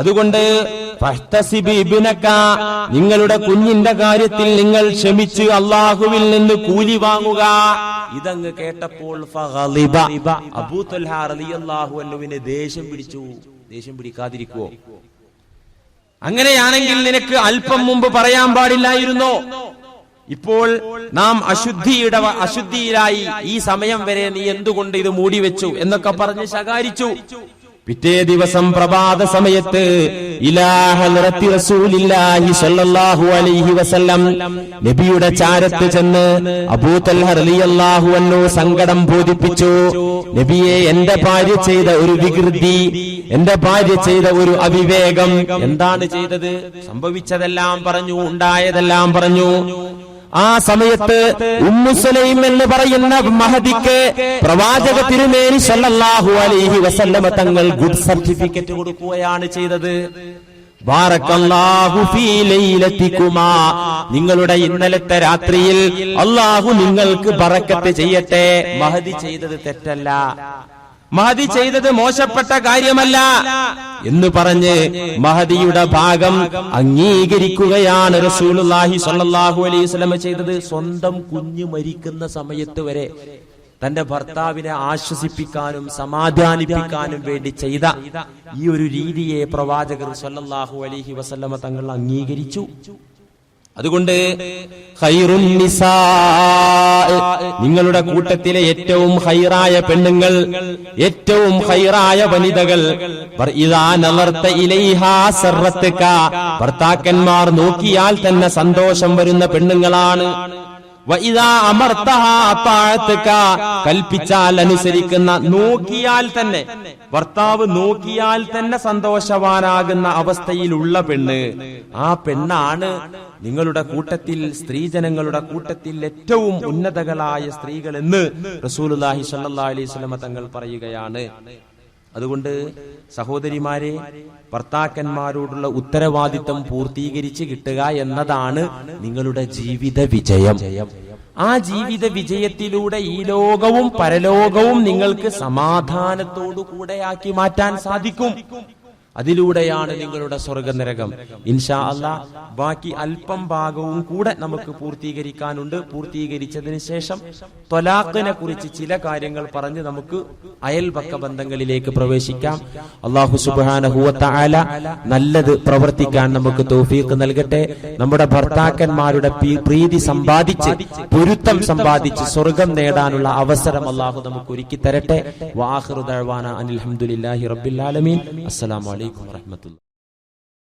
അതുകൊണ്ട് നിങ്ങളുടെ കുഞ്ഞിന്റെ കാര്യത്തിൽ നിങ്ങൾ ക്ഷമിച്ച് അള്ളാഹുവിൽ നിന്ന് കൂലി വാങ്ങുക. ഇതങ്ങ് കേട്ടപ്പോൾ അബൂ തൽഹ റളിയല്ലാഹു അൻഹുവിനെ ദേഷ്യം പിടിച്ചു. ദേഷ്യം പിടിക്കാതിരിക്കുവോ? അങ്ങനെയാണെങ്കിൽ നിനക്ക് അല്പം മുമ്പ് പറയാൻ പാടില്ലായിരുന്നോ? ഇപ്പോൾ നാം അശുദ്ധിയിലായി, ഈ സമയം വരെ നീ എന്തുകൊണ്ട് ഇത് മൂടിവെച്ചു എന്നൊക്കെ പറഞ്ഞ് ശകാരിച്ചു. പിറ്റേ ദിവസം പ്രഭാത സമയത്ത് നബിയുടെ ചാരത്ത് ചെന്ന് അബൂ തൽഹ റളിയല്ലാഹു അൻഹു സങ്കടം ബോധിപ്പിച്ചു. നബിയെ, എന്റെ ഭാര്യ ചെയ്ത ഒരു വികൃതി, എന്റെ ഭാര്യ ചെയ്ത ഒരു അവിവേകം. എന്താണ് ചെയ്തത്? സംഭവിച്ചതെല്ലാം പറഞ്ഞു, ഉണ്ടായതെല്ലാം പറഞ്ഞു. ആ സമയത്ത് ഉമ്മു സുലൈം എന്ന് പറയുന്ന മഹദിക്ക് പ്രവാചക തിരുമേനി സല്ലല്ലാഹു അലൈഹി വസല്ലമ തങ്ങൾ ഗുഡ് സർട്ടിഫിക്കറ്റ് കൊടുക്കുകയാണ് ചെയ്തത്. ബാറക്കല്ലാഹു ഫീ ലൈലതികുമാ, നിങ്ങളുടെ ഇന്നലത്തെ രാത്രിയിൽ അല്ലാഹു നിങ്ങൾക്ക് ബറക്കത്ത് ചെയ്യട്ടെ. മഹദി ചെയ്തത് തെറ്റല്ല, മഹദി ചെയ്തത് മോശപ്പെട്ട കാര്യമല്ല എന്ന് പറഞ്ഞ് മഹദിയുടെ ഭാഗം അംഗീകരിക്കുകയാണ് റസൂലുള്ളാഹി സ്വല്ലല്ലാഹു അലൈഹി വസല്ലം ചെയ്തത്. സ്വന്തം കുഞ്ഞ് മരിക്കുന്ന സമയത്ത് വരെ തന്റെ ഭർത്താവിനെ ആശ്വസിപ്പിക്കാനും സമാധാനിപ്പിക്കാനും വേണ്ടി ചെയ്ത ഈ ഒരു രീതിയെ പ്രവാചകർ സ്വല്ലല്ലാഹു അലൈഹി വസല്ലം തങ്ങൾ അംഗീകരിച്ചു. അതുകൊണ്ട് ഖൈറുൻ നിസാ, നിങ്ങളുടെ കൂട്ടത്തിലെ ഏറ്റവും ഖൈറായ പെണ്ണുങ്ങൾ, ഏറ്റവും ഖൈറായ വനിതകൾ, ഇദാ നളർത ഇലൈഹാ സറത്തക, ഭർത്താക്കന്മാർ നോക്കിയാൽ തന്നെ സന്തോഷം വരുന്ന പെണ്ണുങ്ങളാണ്. വഇദാ അമർതഹാ അതാഅതുക, കൽപ്പിച്ചാൽ അനുസരിക്കുന്ന, നോക്കിയാൽ തന്നെ ഭർത്താവ് നോക്കിയാൽ തന്നെ സന്തോഷവാനാകുന്ന അവസ്ഥയിലുള്ള പെണ്ണ്, ആ പെണ്ണാണ് നിങ്ങളുടെ കൂട്ടത്തിൽ, സ്ത്രീജനങ്ങളുടെ കൂട്ടത്തിൽ ഏറ്റവും ഉന്നതകളായ സ്ത്രീകൾ എന്ന് റസൂലുള്ളാഹി സ്വല്ലല്ലാഹു അലൈഹി വസല്ലം തങ്ങൾ പറയുകയാണ്. അതുകൊണ്ട് സഹോദരിമാരെ, ഭർത്താക്കന്മാരോടുള്ള ഉത്തരവാദിത്തം പൂർത്തീകരിച്ച് കിട്ടുക എന്നതാണ് നിങ്ങളുടെ ജീവിത വിജയം. ആ ജീവിത വിജയത്തിലൂടെ ഈ ലോകവും പരലോകവും നിങ്ങൾക്ക് സമാധാനത്തോടു കൂടെയാക്കി മാറ്റാൻ സാധിക്കും. അതിലൂടെയാണ് നിങ്ങളുടെ സ്വർഗനരകം. ഇൻഷാ അല്ലാഹ് ബാക്കി അല്പം ഭാഗവും കൂടെ നമുക്ക് പൂർത്തീകരിക്കാനുണ്ട്. പൂർത്തീകരിച്ചതിന് ശേഷം ത്വലാഖിനെ കുറിച്ച് ചില കാര്യങ്ങൾ പറഞ്ഞ് നമുക്ക് അയൽപക്ക ബന്ധങ്ങളിലേക്ക് പ്രവേശിക്കാം. അല്ലാഹു സുബ്ഹാനഹു വ തആല നല്ലത് പ്രവർത്തിക്കാൻ നമുക്ക് തൗഫീഖ് നൽകട്ടെ. നമ്മുടെ ഭർത്താക്കന്മാരുടെ പ്രീതി സമ്പാദിച്ച്, പൊരുത്തം സമ്പാദിച്ച് സ്വർഗം നേടാനുള്ള അവസരം അല്ലാഹു നമുക്ക് ഒരുക്കി തരട്ടെ. വആഖിറു ദഅ്വാനാ അനിൽ ഹംദുലില്ലാഹി റബ്ബിൽ ആലമീൻ. അസ്സലാമു അലൈക്കും വറഹ്മത്തുള്ളാഹി.